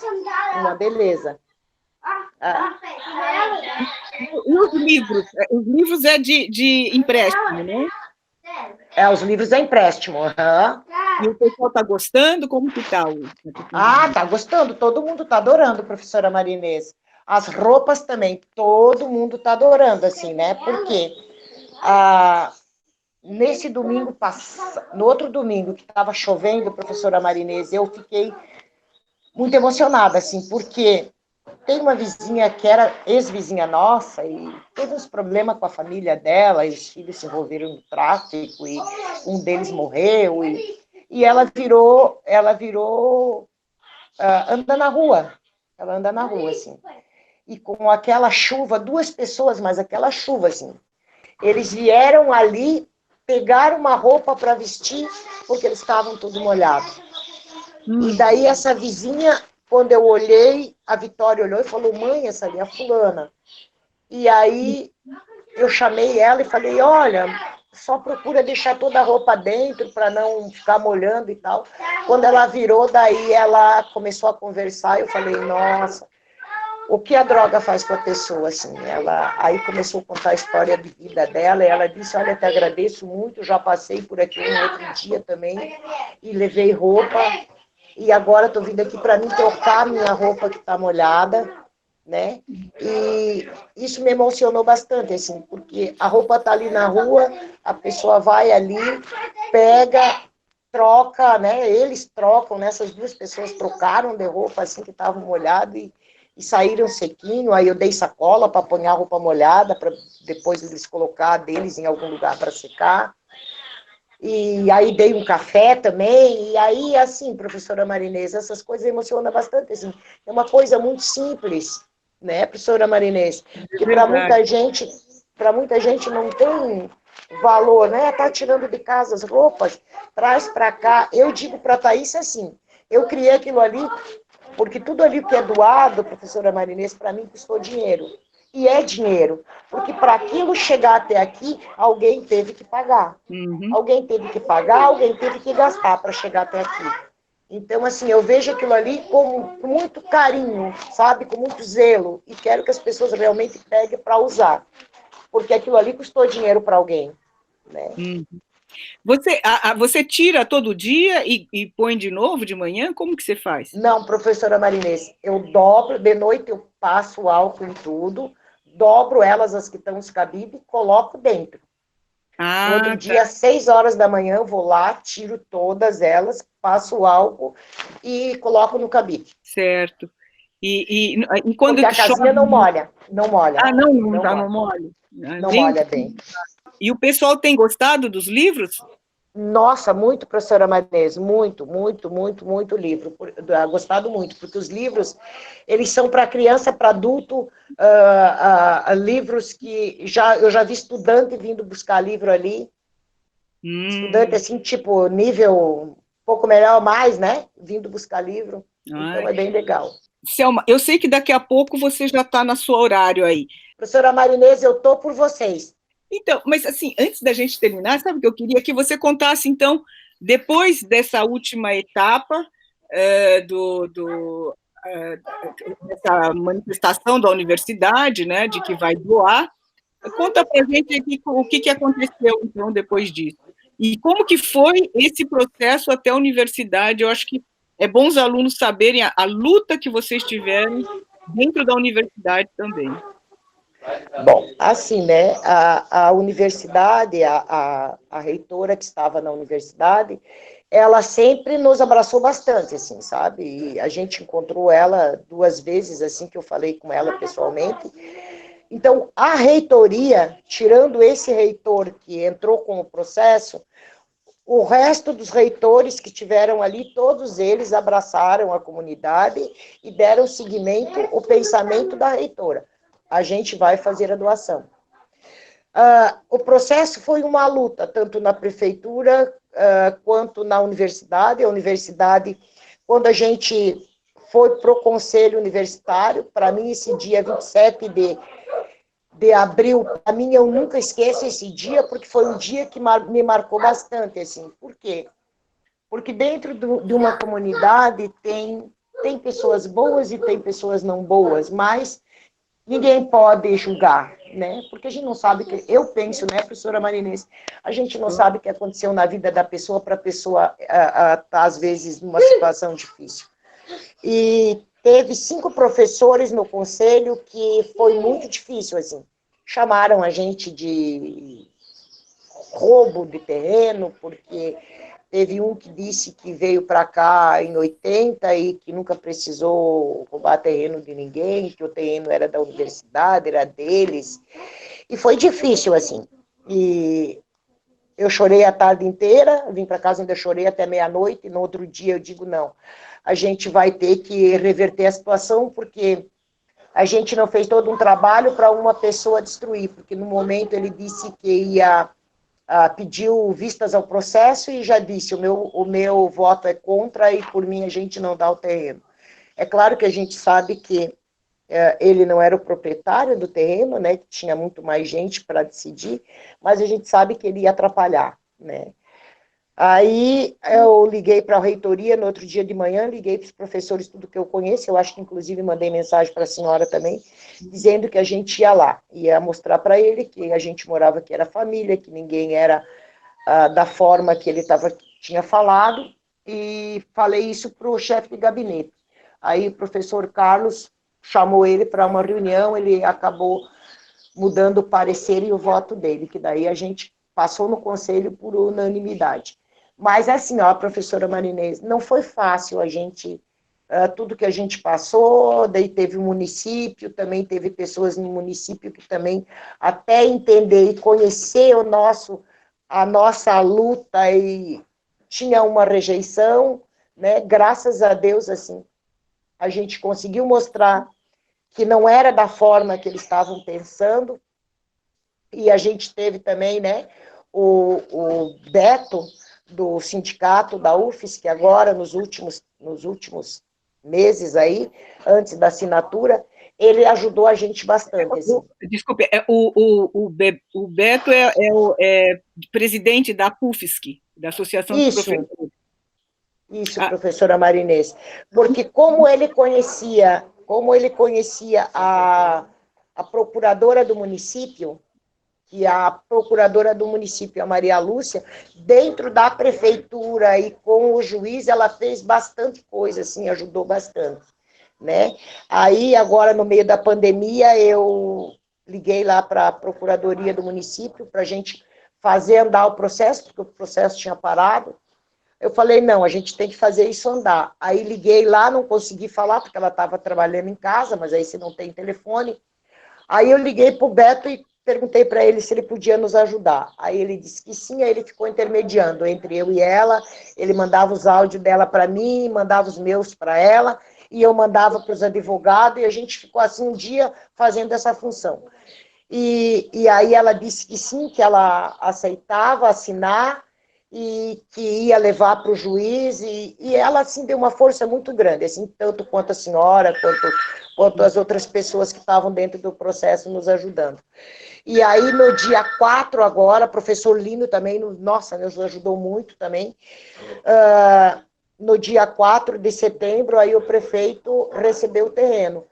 Uma beleza. E os livros? Os livros é de empréstimo, né? Os livros é empréstimo. E o pessoal está gostando? Como que está? Ah, tá gostando, todo mundo está adorando, professora Marinês. As roupas também, todo mundo está adorando, assim, né? Porque nesse domingo, no outro domingo, que estava chovendo, professora Marinês, eu fiquei muito emocionada, assim, porque tem uma vizinha que era ex-vizinha nossa e teve uns problemas com a família dela, e os filhos se envolveram no tráfico, e um deles morreu, e ela virou anda na rua. Ela anda na rua, assim. E com aquela chuva, 2 pessoas, mas aquela chuva, assim. Eles vieram ali, pegaram uma roupa para vestir, porque eles estavam todos molhados. E daí essa vizinha, quando eu olhei, a Vitória olhou e falou, mãe, essa ali é a fulana. E aí eu chamei ela e falei, olha, só procura deixar toda a roupa dentro para não ficar molhando e tal. Quando ela virou, daí ela começou a conversar, eu falei, nossa, o que a droga faz com a pessoa, assim? Ela aí começou a contar a história de vida dela, e ela disse, olha, te agradeço muito, já passei por aqui um outro dia também, e levei roupa, e agora estou vindo aqui para mim trocar minha roupa que está molhada, né? E isso me emocionou bastante, assim, porque a roupa está ali na rua, a pessoa vai ali, pega, troca, né? Eles trocam, né? Essas 2 pessoas trocaram de roupa, assim, que estavam molhadas e saíram sequinho. Aí eu dei sacola para apanhar a roupa molhada, para depois eles colocar deles em algum lugar para secar. E aí dei um café também, e aí, assim, professora Marinês, essas coisas emocionam bastante, assim, é uma coisa muito simples, né, professora Marinês, que para muita gente não tem valor, né, tá tirando de casa as roupas, traz para cá, eu digo para a Thaís assim, eu criei aquilo ali, porque tudo ali que é doado, professora Marinês, para mim custou dinheiro, e é dinheiro, porque para aquilo chegar até aqui, alguém teve que pagar. Alguém teve que pagar, alguém teve que gastar para chegar até aqui. Então, assim, eu vejo aquilo ali com muito carinho, sabe? Com muito zelo. E quero que as pessoas realmente peguem para usar. Porque aquilo ali custou dinheiro para alguém. Né? Você tira todo dia e põe de novo de manhã? Como que você faz? Não, professora Marinês, eu dobro, de noite eu passo álcool em tudo, dobro elas, as que estão descabidas, e coloco dentro. No outro dia, às 6 horas da manhã, eu vou lá, tiro todas elas, passo o álcool e coloco no cabide. Certo. E quando porque a casinha não molha. Não molha. Ah, não molha. Não molha bem. E o pessoal tem gostado dos livros? Nossa, muito, professora Marinês, muito livro. Gostado muito, porque os livros, eles são para criança, para adulto, livros que eu já vi estudante vindo buscar livro ali. Estudante, assim, tipo, nível um pouco melhor, mais, né? Vindo buscar livro. Então, é bem legal. Selma, eu sei que daqui a pouco você já está no seu horário aí. Professora Marinês, eu estou por vocês. Então, mas assim, antes da gente terminar, sabe o que eu queria? Que você contasse, então, depois dessa última etapa dessa manifestação da universidade, né, de que vai doar, conta para a gente aqui o que aconteceu, então, depois disso. E como que foi esse processo até a universidade? Eu acho que é bom os alunos saberem a luta que vocês tiveram dentro da universidade também. Bom, assim, né, a universidade, a reitora que estava na universidade, ela sempre nos abraçou bastante, assim, sabe? E a gente encontrou ela 2 vezes, assim, que eu falei com ela pessoalmente. Então, a reitoria, tirando esse reitor que entrou com o processo, o resto dos reitores que tiveram ali, todos eles abraçaram a comunidade e deram seguimento ao pensamento da reitora. A gente vai fazer a doação. O processo foi uma luta, tanto na prefeitura quanto na universidade. A universidade, quando a gente foi para o conselho universitário, para mim esse dia 27 de abril, para mim eu nunca esqueço esse dia, porque foi um dia que me marcou bastante, assim. Por quê? Porque dentro de uma comunidade tem pessoas boas e tem pessoas não boas, mas ninguém pode julgar, né? Porque a gente não sabe, eu penso, né, professora Marinês, a gente não sabe o que aconteceu na vida da pessoa para a pessoa estar, às vezes, numa situação difícil. E teve 5 professores no conselho que foi muito difícil, assim. Chamaram a gente de roubo de terreno, porque teve um que disse que veio para cá em 80 e que nunca precisou roubar terreno de ninguém, que o terreno era da universidade, era deles. E foi difícil, assim. E eu chorei a tarde inteira, vim para casa, ainda chorei até meia-noite, e no outro dia eu digo, não, a gente vai ter que reverter a situação, porque a gente não fez todo um trabalho para uma pessoa destruir, porque no momento ele disse que ia... pediu vistas ao processo e já disse, o meu voto é contra e por mim a gente não dá o terreno. É claro que a gente sabe que ele não era o proprietário do terreno, né, que tinha muito mais gente para decidir, mas a gente sabe que ele ia atrapalhar, né. Aí eu liguei para a reitoria no outro dia de manhã, liguei para os professores, tudo que eu conheço, eu acho que inclusive mandei mensagem para a senhora também, dizendo que a gente ia lá, ia mostrar para ele que a gente morava, que era família, que ninguém era da forma que ele tinha falado, e falei isso para o chefe de gabinete. Aí o professor Carlos chamou ele para uma reunião, ele acabou mudando o parecer e o voto dele, que daí a gente passou no conselho por unanimidade. Mas assim, ó, professora Marinês, não foi fácil a gente, tudo que a gente passou, daí teve o município, também teve pessoas no município que também, até entender e conhecer a nossa luta, e tinha uma rejeição, né, graças a Deus, assim, a gente conseguiu mostrar que não era da forma que eles estavam pensando, e a gente teve também, né, o Beto, do sindicato da UFES, que agora, nos últimos meses aí, antes da assinatura, ele ajudou a gente bastante. Assim. Desculpe, o Beto é o presidente da PUFSC, da Associação dos Professores. Isso, professora Marinês. Porque como ele conhecia a procuradora do município, que a procuradora do município, a Maria Lúcia, dentro da prefeitura e com o juiz, ela fez bastante coisa, assim, ajudou bastante, né? Aí, agora, no meio da pandemia, eu liguei lá para a procuradoria do município para a gente fazer andar o processo, porque o processo tinha parado. Eu falei, não, a gente tem que fazer isso andar. Aí liguei lá, não consegui falar, porque ela estava trabalhando em casa, mas aí você não tem telefone. Aí eu liguei para o Beto e perguntei para ele se ele podia nos ajudar. Aí ele disse que sim, aí ele ficou intermediando entre eu e ela, ele mandava os áudios dela para mim, mandava os meus para ela, e eu mandava para os advogados, e a gente ficou assim um dia fazendo essa função. E aí ela disse que sim, que ela aceitava assinar, e que ia levar para o juiz, e ela, assim, deu uma força muito grande, assim, tanto quanto a senhora, quanto as outras pessoas que estavam dentro do processo nos ajudando. E aí, no dia 4 agora, professor Lino também, nossa, nos ajudou muito também, no dia 4 de setembro, aí o prefeito recebeu o terreno.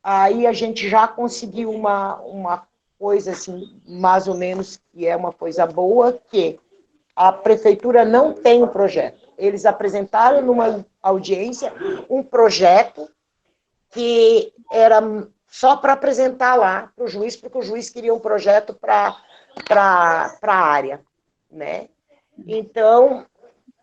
Aí a gente já conseguiu uma coisa, assim, mais ou menos, que é uma coisa boa, que a prefeitura não tem um projeto. Eles apresentaram numa audiência um projeto que era só para apresentar lá para o juiz, porque o juiz queria um projeto para a área, né? Então,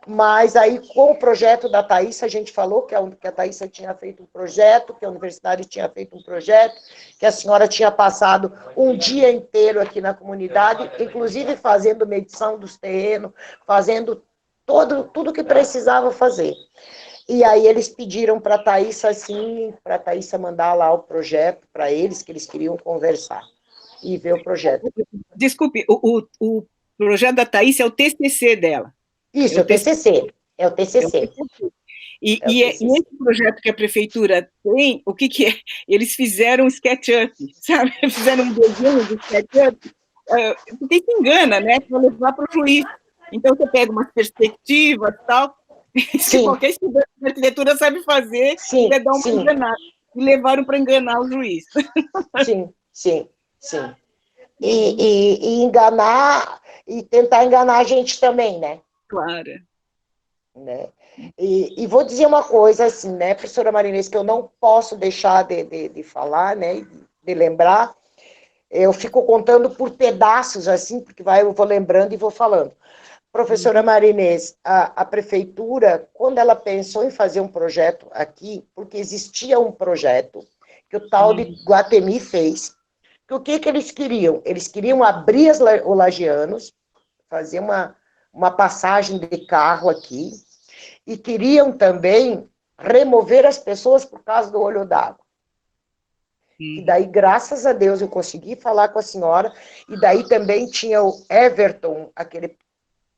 mas aí com o projeto da Thaís, a gente falou que a Thaís tinha feito um projeto, que a universidade tinha feito um projeto, que a senhora tinha passado um dia inteiro aqui na comunidade, inclusive fazendo medição dos terrenos, fazendo tudo que precisava fazer. E aí eles pediram para a Thaís, assim, para a Thaís mandar lá o projeto para eles, que eles queriam conversar e ver o projeto. Desculpe, o projeto da Thaís é o TCC dela. Isso, é o TCC. É o TCC. E esse projeto que a prefeitura tem, o que é? Eles fizeram um SketchUp, sabe? Fizeram um desenho de SketchUp, porque se engana, né? Para levar para o juiz. Então, você pega umas perspectivas e tal, que qualquer estudante de arquitetura sabe fazer, sim, vai dar uma enganada. e levaram para enganar o juiz. Sim, sim, sim. E enganar, e tentar enganar a gente também, né? Claro. Né? E vou dizer uma coisa, assim, né, professora Marinês, que eu não posso deixar de falar, né, de lembrar. Eu fico contando por pedaços, assim, porque eu vou lembrando e vou falando. Professora Marinês, a prefeitura, quando ela pensou em fazer um projeto aqui, porque existia um projeto que o tal de Guatemi fez, que o que eles queriam? Eles queriam abrir os lagianos, fazer uma passagem de carro aqui, e queriam também remover as pessoas por causa do olho d'água. E daí, graças a Deus, eu consegui falar com a senhora, e daí também tinha o Everton, aquele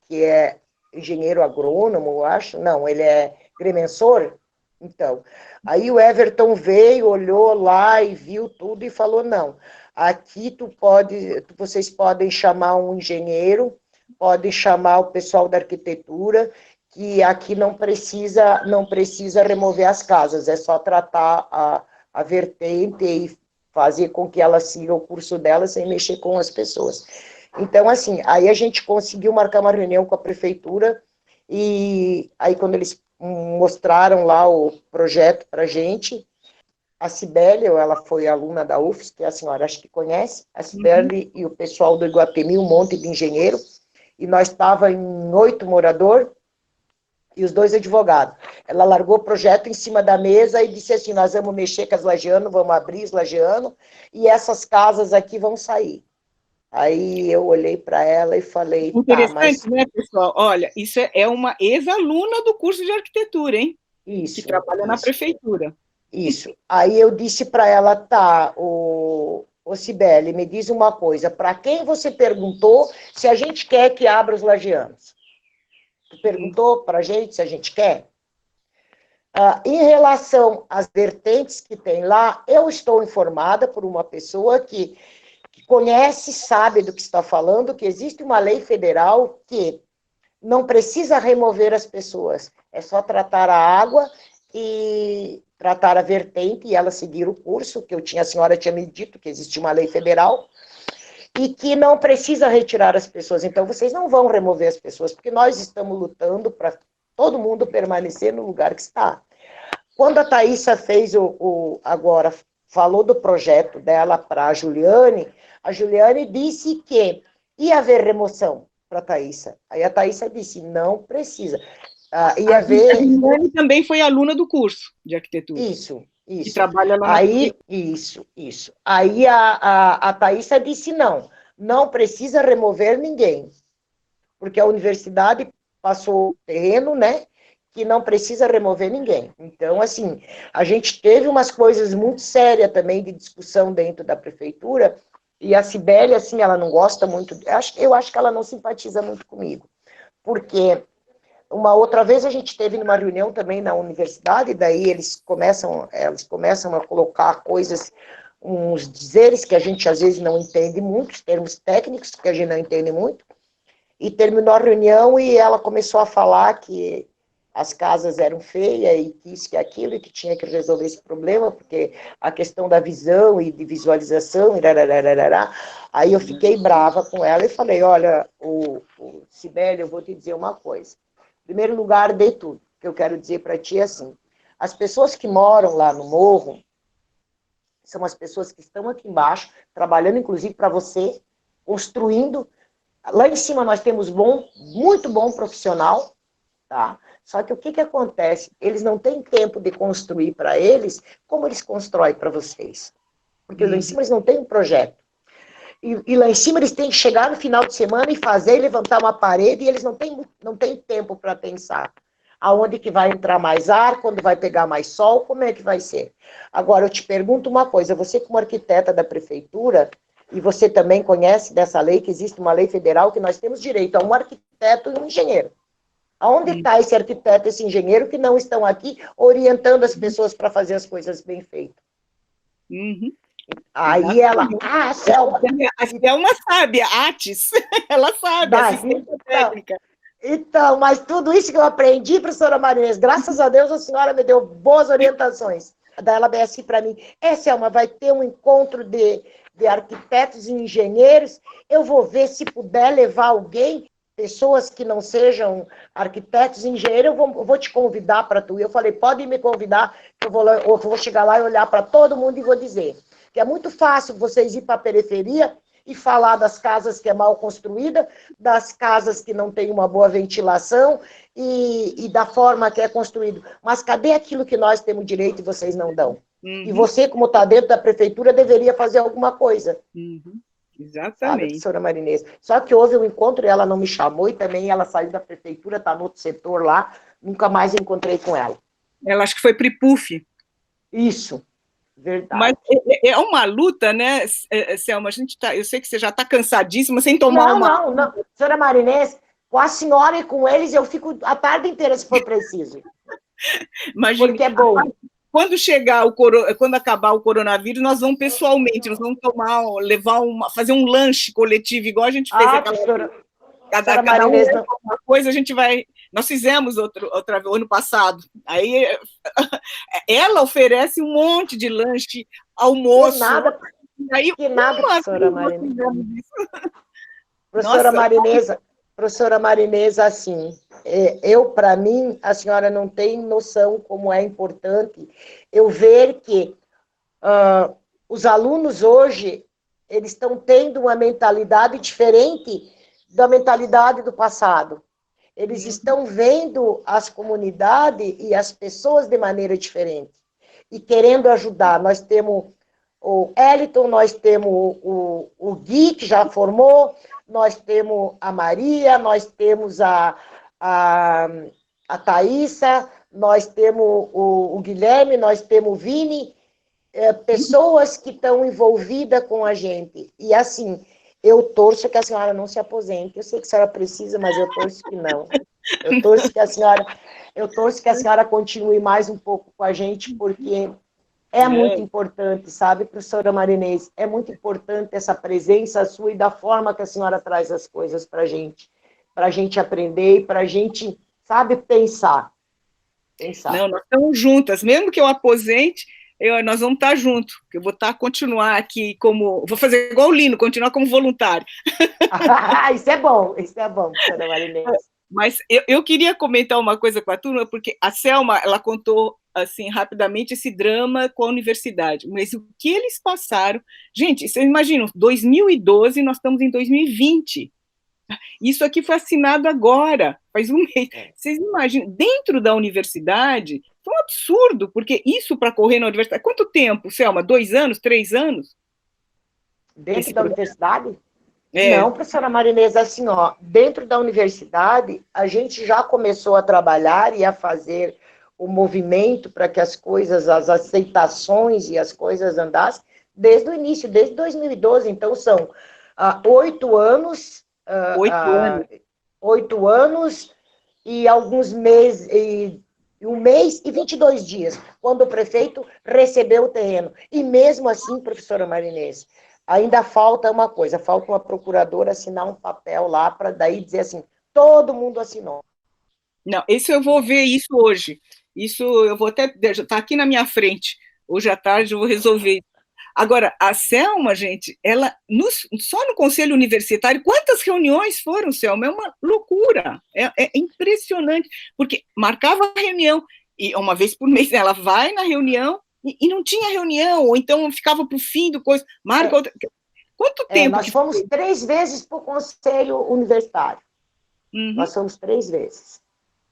que é engenheiro agrônomo, eu acho, não, ele é agrimensor, então, aí o Everton veio, olhou lá e viu tudo e falou, não, aqui vocês podem chamar um engenheiro, podem chamar o pessoal da arquitetura, que aqui não precisa remover as casas, é só tratar a vertente e fazer com que ela siga o curso dela sem mexer com as pessoas. Então, assim, aí a gente conseguiu marcar uma reunião com a prefeitura e aí quando eles mostraram lá o projeto para a gente, a Cibele, ela foi aluna da UFS, que a senhora acho que conhece, a Cibele e o pessoal do Iguatemi, um monte de engenheiro, e nós estávamos em 8 moradores, e os 2 advogados. Ela largou o projeto em cima da mesa e disse assim, nós vamos mexer com as lagianos, vamos abrir os lagianos, e essas casas aqui vão sair. Aí eu olhei para ela e falei... Interessante, né, pessoal? Olha, isso é uma ex-aluna do curso de arquitetura, hein? Isso. Que trabalha na prefeitura. Isso. Aí eu disse para ela, ô Cibele, me diz uma coisa, para quem você perguntou se a gente quer que abra os lagianos? Tu perguntou para a gente se a gente quer? Em relação às vertentes que tem lá, eu estou informada por uma pessoa que conhece, sabe do que está falando, que existe uma lei federal que não precisa remover as pessoas, é só tratar a água e tratar a vertente e ela seguir o curso, que a senhora tinha me dito que existe uma lei federal, e que não precisa retirar as pessoas. Então, vocês não vão remover as pessoas, porque nós estamos lutando para todo mundo permanecer no lugar que está. Quando a Thaísa fez agora, falou do projeto dela para a Juliane disse que ia haver remoção para a Thaísa. Aí a Thaísa disse, não precisa. Ia haver... A Juliane também foi aluna do curso de arquitetura. Isso. Que trabalha lá aí, isso. Aí a Thaísa disse, não precisa remover ninguém, porque a universidade passou o terreno, né, que não precisa remover ninguém. Então, assim, a gente teve umas coisas muito sérias também de discussão dentro da prefeitura, e a Cibele, assim, ela não gosta muito, eu acho que ela não simpatiza muito comigo, porque... Uma outra vez a gente teve numa reunião também na universidade, daí eles começam a colocar coisas, uns dizeres que a gente às vezes não entende muito, os termos técnicos que a gente não entende muito, e terminou a reunião e ela começou a falar que as casas eram feias e que isso, que aquilo, e que tinha que resolver esse problema, porque a questão da visão e de visualização, aí eu fiquei brava com ela e falei, olha, Cibele, eu vou te dizer uma coisa. Em primeiro lugar, de tudo, que eu quero dizer para ti é assim, as pessoas que moram lá no morro são as pessoas que estão aqui embaixo, trabalhando inclusive para você, construindo. Lá em cima nós temos muito bom profissional, tá? Só que o que acontece? Eles não têm tempo de construir para eles como eles constroem para vocês. Porque lá em cima eles não têm um projeto. E lá em cima eles têm que chegar no final de semana e fazer, levantar uma parede, e eles não têm tempo para pensar aonde que vai entrar mais ar, quando vai pegar mais sol, como é que vai ser. Agora, eu te pergunto uma coisa, você como arquiteta da prefeitura, e você também conhece dessa lei, que existe uma lei federal, que nós temos direito a um arquiteto e um engenheiro. Aonde está esse arquiteto e esse engenheiro que não estão aqui orientando as pessoas para fazer as coisas bem feitas? Aí ela, Selma... A Selma sabe, a ATIS, ela sabe, assistência técnica. Então, mas tudo isso que eu aprendi, professora Marinês, graças a Deus a senhora me deu boas orientações. Daí ela veio assim para mim, Selma, vai ter um encontro de arquitetos e engenheiros, eu vou ver se puder levar alguém, pessoas que não sejam arquitetos e engenheiros, eu vou te convidar para tu. E eu falei, pode me convidar, que eu vou chegar lá e olhar para todo mundo e vou dizer. Que é muito fácil vocês ir para a periferia e falar das casas que é mal construída, das casas que não tem uma boa ventilação e da forma que é construído. Mas cadê aquilo que nós temos direito e vocês não dão? Uhum. E você, como está dentro da prefeitura, deveria fazer alguma coisa. Uhum. Exatamente. Sabe, professora Marinês? Só que houve um encontro e ela não me chamou e também ela saiu da prefeitura, está no outro setor lá, nunca mais encontrei com ela. Ela acho que foi Pripuf. Isso. Verdade. Mas é uma luta, né, Selma? Eu sei que você já está cansadíssima sem tomar Não. Senhora Marinês, com a senhora e com eles, eu fico a tarde inteira, se for preciso. Imagina, porque é bom. Quando acabar o coronavírus, nós vamos pessoalmente, nós vamos fazer um lanche coletivo, igual a gente fez cada Marinês, uma coisa, a gente vai... Nós fizemos ano passado. Aí ela oferece um monte de lanche, almoço. Que nada, professora Marinês. Professora Marinês, assim, para mim, a senhora não tem noção como é importante eu ver que os alunos hoje, eles estão tendo uma mentalidade diferente da mentalidade do passado. Eles estão vendo as comunidades e as pessoas de maneira diferente e querendo ajudar. Nós temos o Eliton, nós temos o Gui, que já formou, nós temos a Maria, nós temos a Thaísa, nós temos o Guilherme, nós temos o Vini, pessoas que estão envolvidas com a gente. E assim, eu torço que a senhora não se aposente. Eu sei que a senhora precisa, mas eu torço que não. Eu torço que a senhora continue mais um pouco com a gente, porque é muito importante, sabe, professora Marinês? É muito importante essa presença sua e da forma que a senhora traz as coisas para a gente aprender e para a gente, sabe, pensar. Não, nós estamos juntas. Mesmo que eu aposente, nós vamos estar juntos. Eu vou continuar aqui como... Vou fazer igual o Lino, continuar como voluntário. Isso é bom, professora Marinês. Mas eu queria comentar uma coisa com a turma, porque a Selma, ela contou, assim, rapidamente esse drama com a universidade, mas o que eles passaram... Gente, vocês imaginam, 2012, nós estamos em 2020. Isso aqui foi assinado agora, faz um mês. Vocês imaginam, dentro da universidade, foi um absurdo, porque isso para correr na universidade... Quanto tempo, Selma? 2 anos, 3 anos? Dentro da universidade? Não, professora Marinês, assim, dentro da universidade, a gente já começou a trabalhar e a fazer o movimento para que as coisas, as aceitações e as coisas andassem desde o início, desde 2012. Então, são 8 anos... 8 anos e alguns meses... Um mês e 22 dias, quando o prefeito recebeu o terreno. E mesmo assim, professora Marinês, ainda falta uma coisa, falta uma procuradora assinar um papel lá para daí dizer assim, todo mundo assinou. Não, eu vou ver isso hoje. Isso eu vou até... Está aqui na minha frente. Hoje à tarde eu vou resolver. Agora, a Selma, gente, ela só no Conselho Universitário, quantas reuniões foram, Selma? É uma loucura, é impressionante, porque marcava a reunião, e uma vez por mês ela vai na reunião, e não tinha reunião, ou então ficava para o fim do coisa, marca outra... Quanto tempo? Nós fomos 3 vezes para o Conselho Universitário, nós fomos 3 vezes.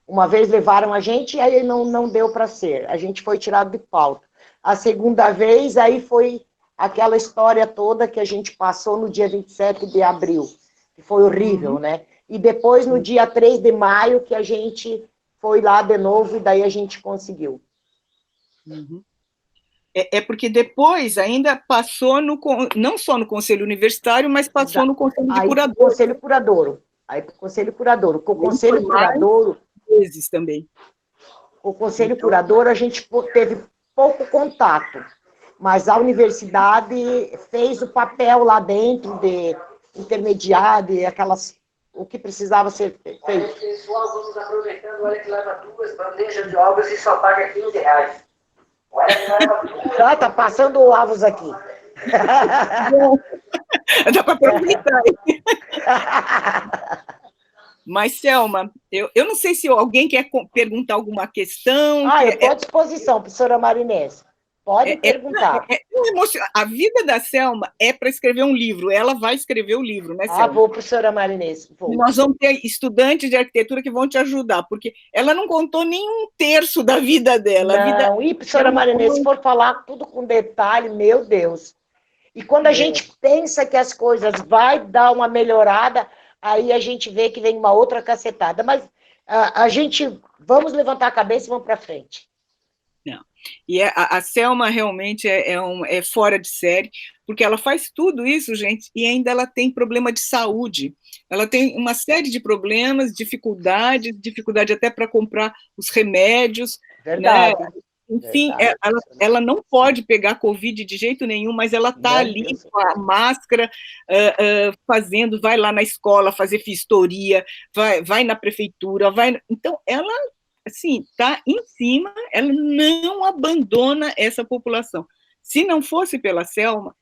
Uma vez levaram a gente, e aí não deu para ser, a gente foi tirado de pauta. A segunda vez, aí foi... aquela história toda que a gente passou no dia 27 de abril, que foi horrível, né? E depois, no dia 3 de maio, que a gente foi lá de novo, e daí a gente conseguiu. Porque depois ainda passou, não só no Conselho Universitário, mas passou no Conselho de Curadouro. Conselho Curadouro. Aí para o Conselho Curadouro. Com o Conselho Curadouro... vezes também. O Conselho Curadouro, a gente teve pouco contato. Mas a universidade fez o papel lá dentro de intermediar, de o que precisava ser feito. Pessoal, vamos aproveitando, olha que leva 2 bandejas de ovos e só paga R$15. Ah, tá passando o Avos aqui. Dá para aproveitar. Mas, Selma, eu não sei se alguém quer perguntar alguma questão. Eu estou à disposição, professora Marinês. Pode perguntar. A vida da Selma é para escrever um livro. Ela vai escrever o livro, né, Selma? Vou, professora Marinês. Vou. Nós vamos ter estudantes de arquitetura que vão te ajudar, porque ela não contou nem um terço da vida dela. Não, e, professora Marinês, se for falar tudo com detalhe, meu Deus. E quando a gente pensa que as coisas vai dar uma melhorada, aí a gente vê que vem uma outra cacetada. Mas a gente, vamos levantar a cabeça e vamos para frente. Não. E a Selma realmente é fora de série, porque ela faz tudo isso, gente, e ainda ela tem problema de saúde. Ela tem uma série de problemas, dificuldade até para comprar os remédios. Verdade. Né? Enfim, ela não pode pegar Covid de jeito nenhum, mas ela está ali com a máscara, fazendo, vai lá na escola fazer vistoria, vai na prefeitura, então ela assim, está em cima, ela não abandona essa população. Se não fosse pela Selma,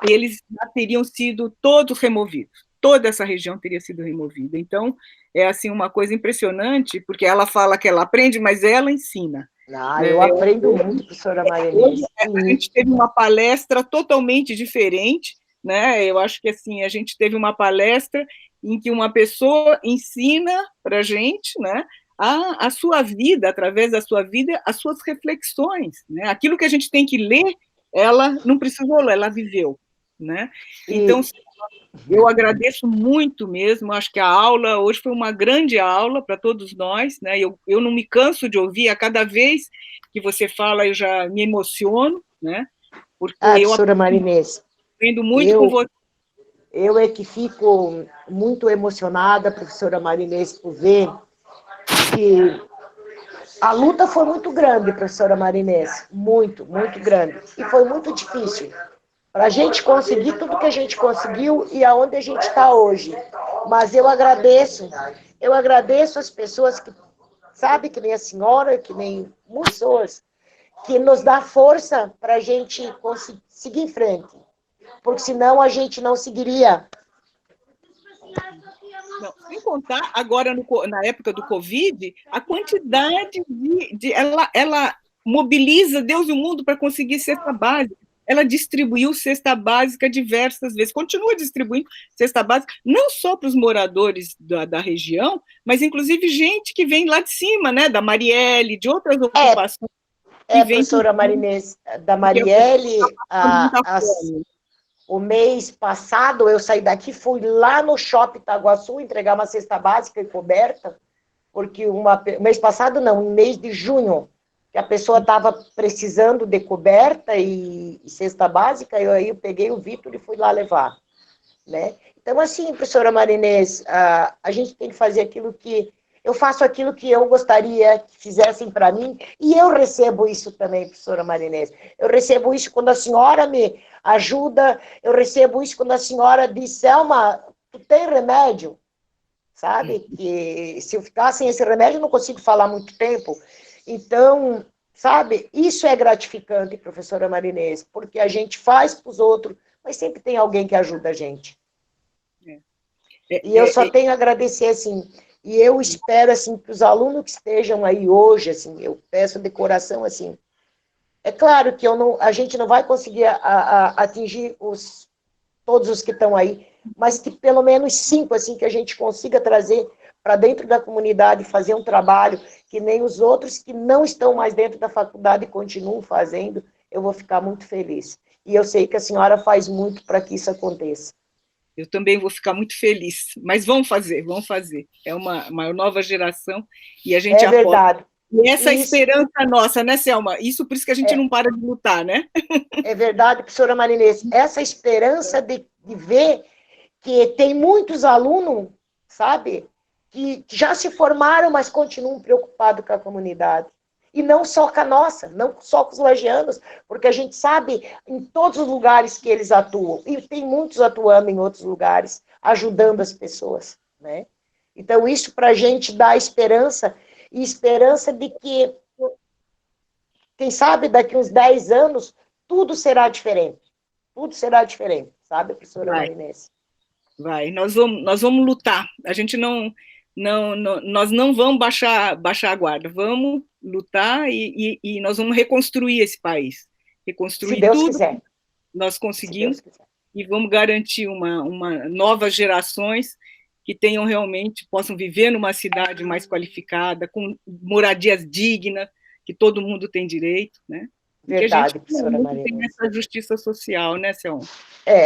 eles já teriam sido todos removidos, toda essa região teria sido removida. Então, é assim uma coisa impressionante, porque ela fala que ela aprende, mas ela ensina. Eu aprendo muito, professora Marinês. A gente teve uma palestra totalmente diferente, né? Eu acho que assim, a gente teve uma palestra em que uma pessoa ensina para a gente, né? A sua vida, através da sua vida, as suas reflexões, né? Aquilo que a gente tem que ler, ela não precisou ler, ela viveu, né? Então, eu agradeço muito mesmo, acho que a aula hoje foi uma grande aula para todos nós, né? Eu não me canso de ouvir, a cada vez que você fala eu já me emociono, né? Porque professora Marinês, aprendo muito com você. Eu é que fico muito emocionada, professora Marinês, por ver que a luta foi muito grande, professora Marinês, muito, muito grande, e foi muito difícil para a gente conseguir tudo que a gente conseguiu e aonde a gente está hoje. Mas eu agradeço as pessoas que, sabe, que nem a senhora, que nem muitas pessoas, que nos dá força para a gente seguir em frente, porque senão a gente não seguiria. Não, sem contar, agora, na época do Covid, a quantidade ela mobiliza Deus e o mundo para conseguir cesta básica. Ela distribuiu cesta básica diversas vezes, continua distribuindo cesta básica, não só para os moradores da região, mas inclusive gente que vem lá de cima, né, da Marielle, de outras ocupações. Professora Marinês, da Marielle, o mês passado, eu saí daqui, fui lá no Shopping Itaguaçu entregar uma cesta básica e coberta, porque mês passado não, em mês de junho, que a pessoa estava precisando de coberta e cesta básica, aí eu peguei o Vitor e fui lá levar, né? Então, assim, professora Marinês, a gente tem que fazer aquilo que... Eu faço aquilo que eu gostaria que fizessem para mim, e eu recebo isso também, professora Marinês. Eu recebo isso quando a senhora me ajuda, eu recebo isso quando a senhora diz, Selma, tu tem remédio? Sabe? Que se eu ficar sem esse remédio, eu não consigo falar muito tempo. Então, sabe? Isso é gratificante, professora Marinês, porque a gente faz para os outros, mas sempre tem alguém que ajuda a gente. E eu só tenho a agradecer, assim... E eu espero, assim, que os alunos que estejam aí hoje, assim, eu peço de coração, assim, é claro que a gente não vai conseguir atingir todos os que estão aí, mas que pelo menos 5, assim, que a gente consiga trazer para dentro da comunidade, fazer um trabalho que nem os outros que não estão mais dentro da faculdade continuam fazendo, eu vou ficar muito feliz. E eu sei que a senhora faz muito para que isso aconteça. Eu também vou ficar muito feliz, mas vamos fazer. É uma nova geração e a gente apoia. É verdade. E essa esperança nossa, né, Selma? Isso por isso que a gente não para de lutar, né? É verdade, professora Marinês. Essa esperança de ver que tem muitos alunos, sabe, que já se formaram, mas continuam preocupados com a comunidade. E não só com a nossa, não só com os lagianos, porque a gente sabe em todos os lugares que eles atuam, e tem muitos atuando em outros lugares, ajudando as pessoas, né? Então, isso para a gente dá esperança, e esperança de que quem sabe daqui uns 10 anos, tudo será diferente. Tudo será diferente, sabe, professora Marinês? Vai, nós vamos lutar. A gente nós não vamos baixar a guarda, vamos lutar e nós vamos reconstruir esse país. Reconstruir se Deus tudo quiser. que nós conseguimos, Se Deus quiser. E vamos garantir uma novas gerações que tenham realmente, possam viver numa cidade mais qualificada, com moradias dignas, que todo mundo tem direito, né? Verdade, professora Marinês. Tem essa justiça social, né, Selma?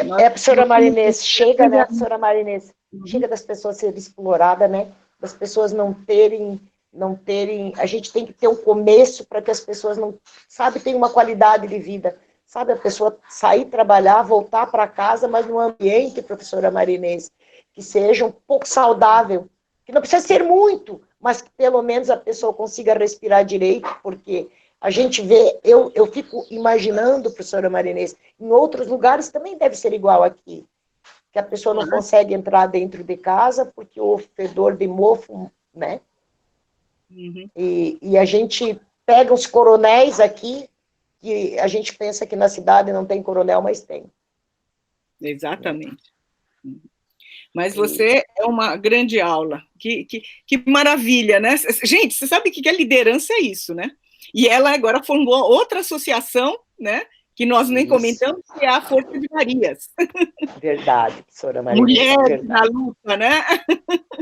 Professora Marinês, chega, né, professora Marinês? Chega das pessoas serem exploradas, né? Das pessoas não terem... A gente tem que ter um começo para que as pessoas não... Sabe, tenham uma qualidade de vida. Sabe, a pessoa sair trabalhar, voltar para casa, mas num ambiente, professora Marinês, que seja um pouco saudável. Que não precisa ser muito, mas que pelo menos a pessoa consiga respirar direito, porque... A gente vê, eu fico imaginando, professora Marinês, em outros lugares também deve ser igual aqui. Que a pessoa não consegue entrar dentro de casa porque o fedor de mofo, né? Uhum. E a gente pega os coronéis aqui, que a gente pensa que na cidade não tem coronel, mas tem. Exatamente. Mas você é uma grande aula. Que maravilha, né? Gente, você sabe que a liderança é isso, né? E ela agora formou outra associação, né? Que nós nem comentamos, que é a Força de Marias. Verdade, professora Maria. Mulheres na luta, né?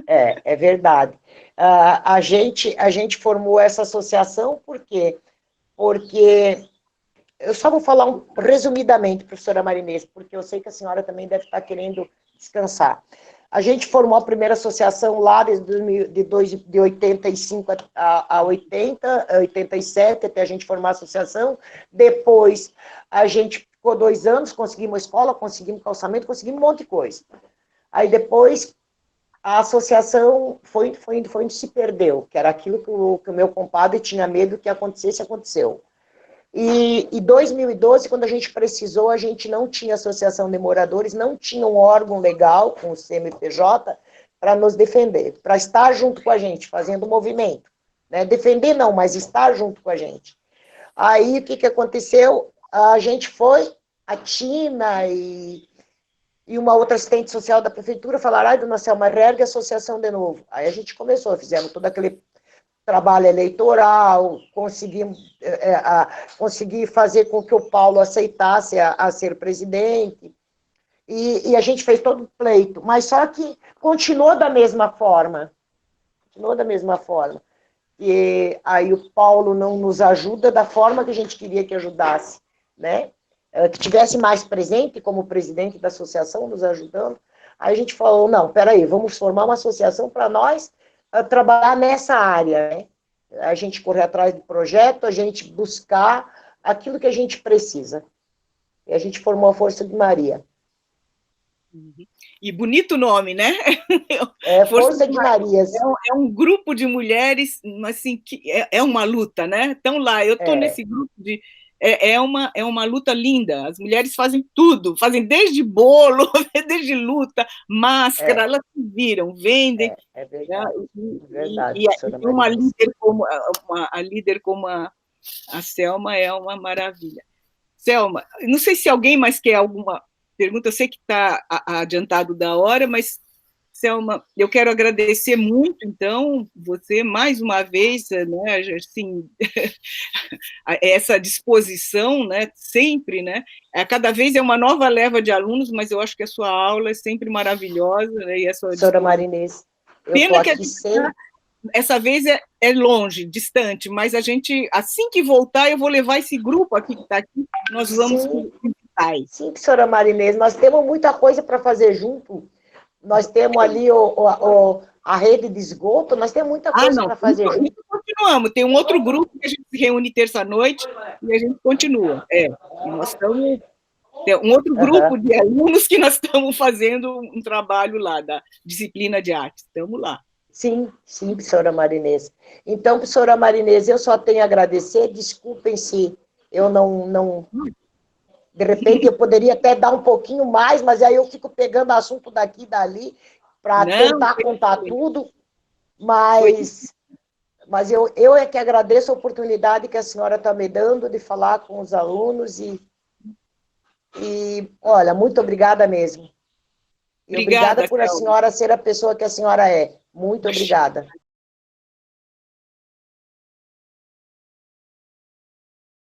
É verdade. A gente formou essa associação por quê? Porque, eu só vou falar resumidamente, professora Marinês, porque eu sei que a senhora também deve estar querendo descansar. A gente formou a primeira associação lá de 85 a 87, até a gente formar a associação. Depois, a gente ficou 2 anos, conseguimos escola, conseguimos calçamento, conseguimos um monte de coisa. Aí depois, a associação foi onde se perdeu, que era aquilo que o meu compadre tinha medo que acontecesse, aconteceu. E em 2012, quando a gente precisou, a gente não tinha associação de moradores, não tinha um órgão legal com o CMPJ para nos defender, para estar junto com a gente, fazendo movimento. Né? Defender não, mas estar junto com a gente. Aí, o que aconteceu? A gente foi, a Tina e uma outra assistente social da prefeitura falaram, ai, dona Selma, reergue a associação de novo. Aí a gente começou, fizemos todo aquele trabalho eleitoral, consegui fazer com que o Paulo aceitasse a ser presidente, e a gente fez todo o pleito, mas só que continuou da mesma forma, e aí o Paulo não nos ajuda da forma que a gente queria que ajudasse, né, que tivesse mais presente como presidente da associação, nos ajudando. Aí a gente falou, não, peraí, vamos formar uma associação para nós trabalhar nessa área, né? A gente correr atrás do projeto, a gente buscar aquilo que a gente precisa. E a gente formou a Força de Maria. E bonito nome, né? Força de Marias. É um grupo de mulheres, assim, que é uma luta, né? Então lá, eu estou nesse grupo de... É uma luta linda. As mulheres fazem tudo, fazem desde bolo, desde luta, máscara, elas se viram, vendem. É verdade. E uma líder como a Selma é uma maravilha. Selma, não sei se alguém mais quer alguma pergunta, eu sei que está adiantado da hora, mas Selma, eu quero agradecer muito, então, você, mais uma vez, né, assim, essa disposição, né, sempre, né, cada vez é uma nova leva de alunos, mas eu acho que a sua aula é sempre maravilhosa, né, e a sua professora Marinês, pena que essa vez é longe, distante, mas a gente, assim que voltar, eu vou levar esse grupo aqui que está aqui, nós vamos visitar. Sim, professora Marinês, nós temos muita coisa para fazer junto. Nós temos ali a rede de esgoto, nós temos muita coisa para fazer junto. Continuamos, tem um outro grupo que a gente se reúne terça-noite e a gente continua. E nós estamos... Tem um outro grupo de alunos que nós estamos fazendo um trabalho lá, da disciplina de arte. Estamos lá. Sim, professora Marinês. Então, professora Marinês, eu só tenho a agradecer, desculpem se eu não... De repente, eu poderia até dar um pouquinho mais, mas aí eu fico pegando assunto daqui e dali para tentar contar tudo, mas Mas eu é que agradeço a oportunidade que a senhora está me dando de falar com os alunos e olha, muito obrigada mesmo. E obrigada por a senhora ser a pessoa que a senhora é. Muito obrigada.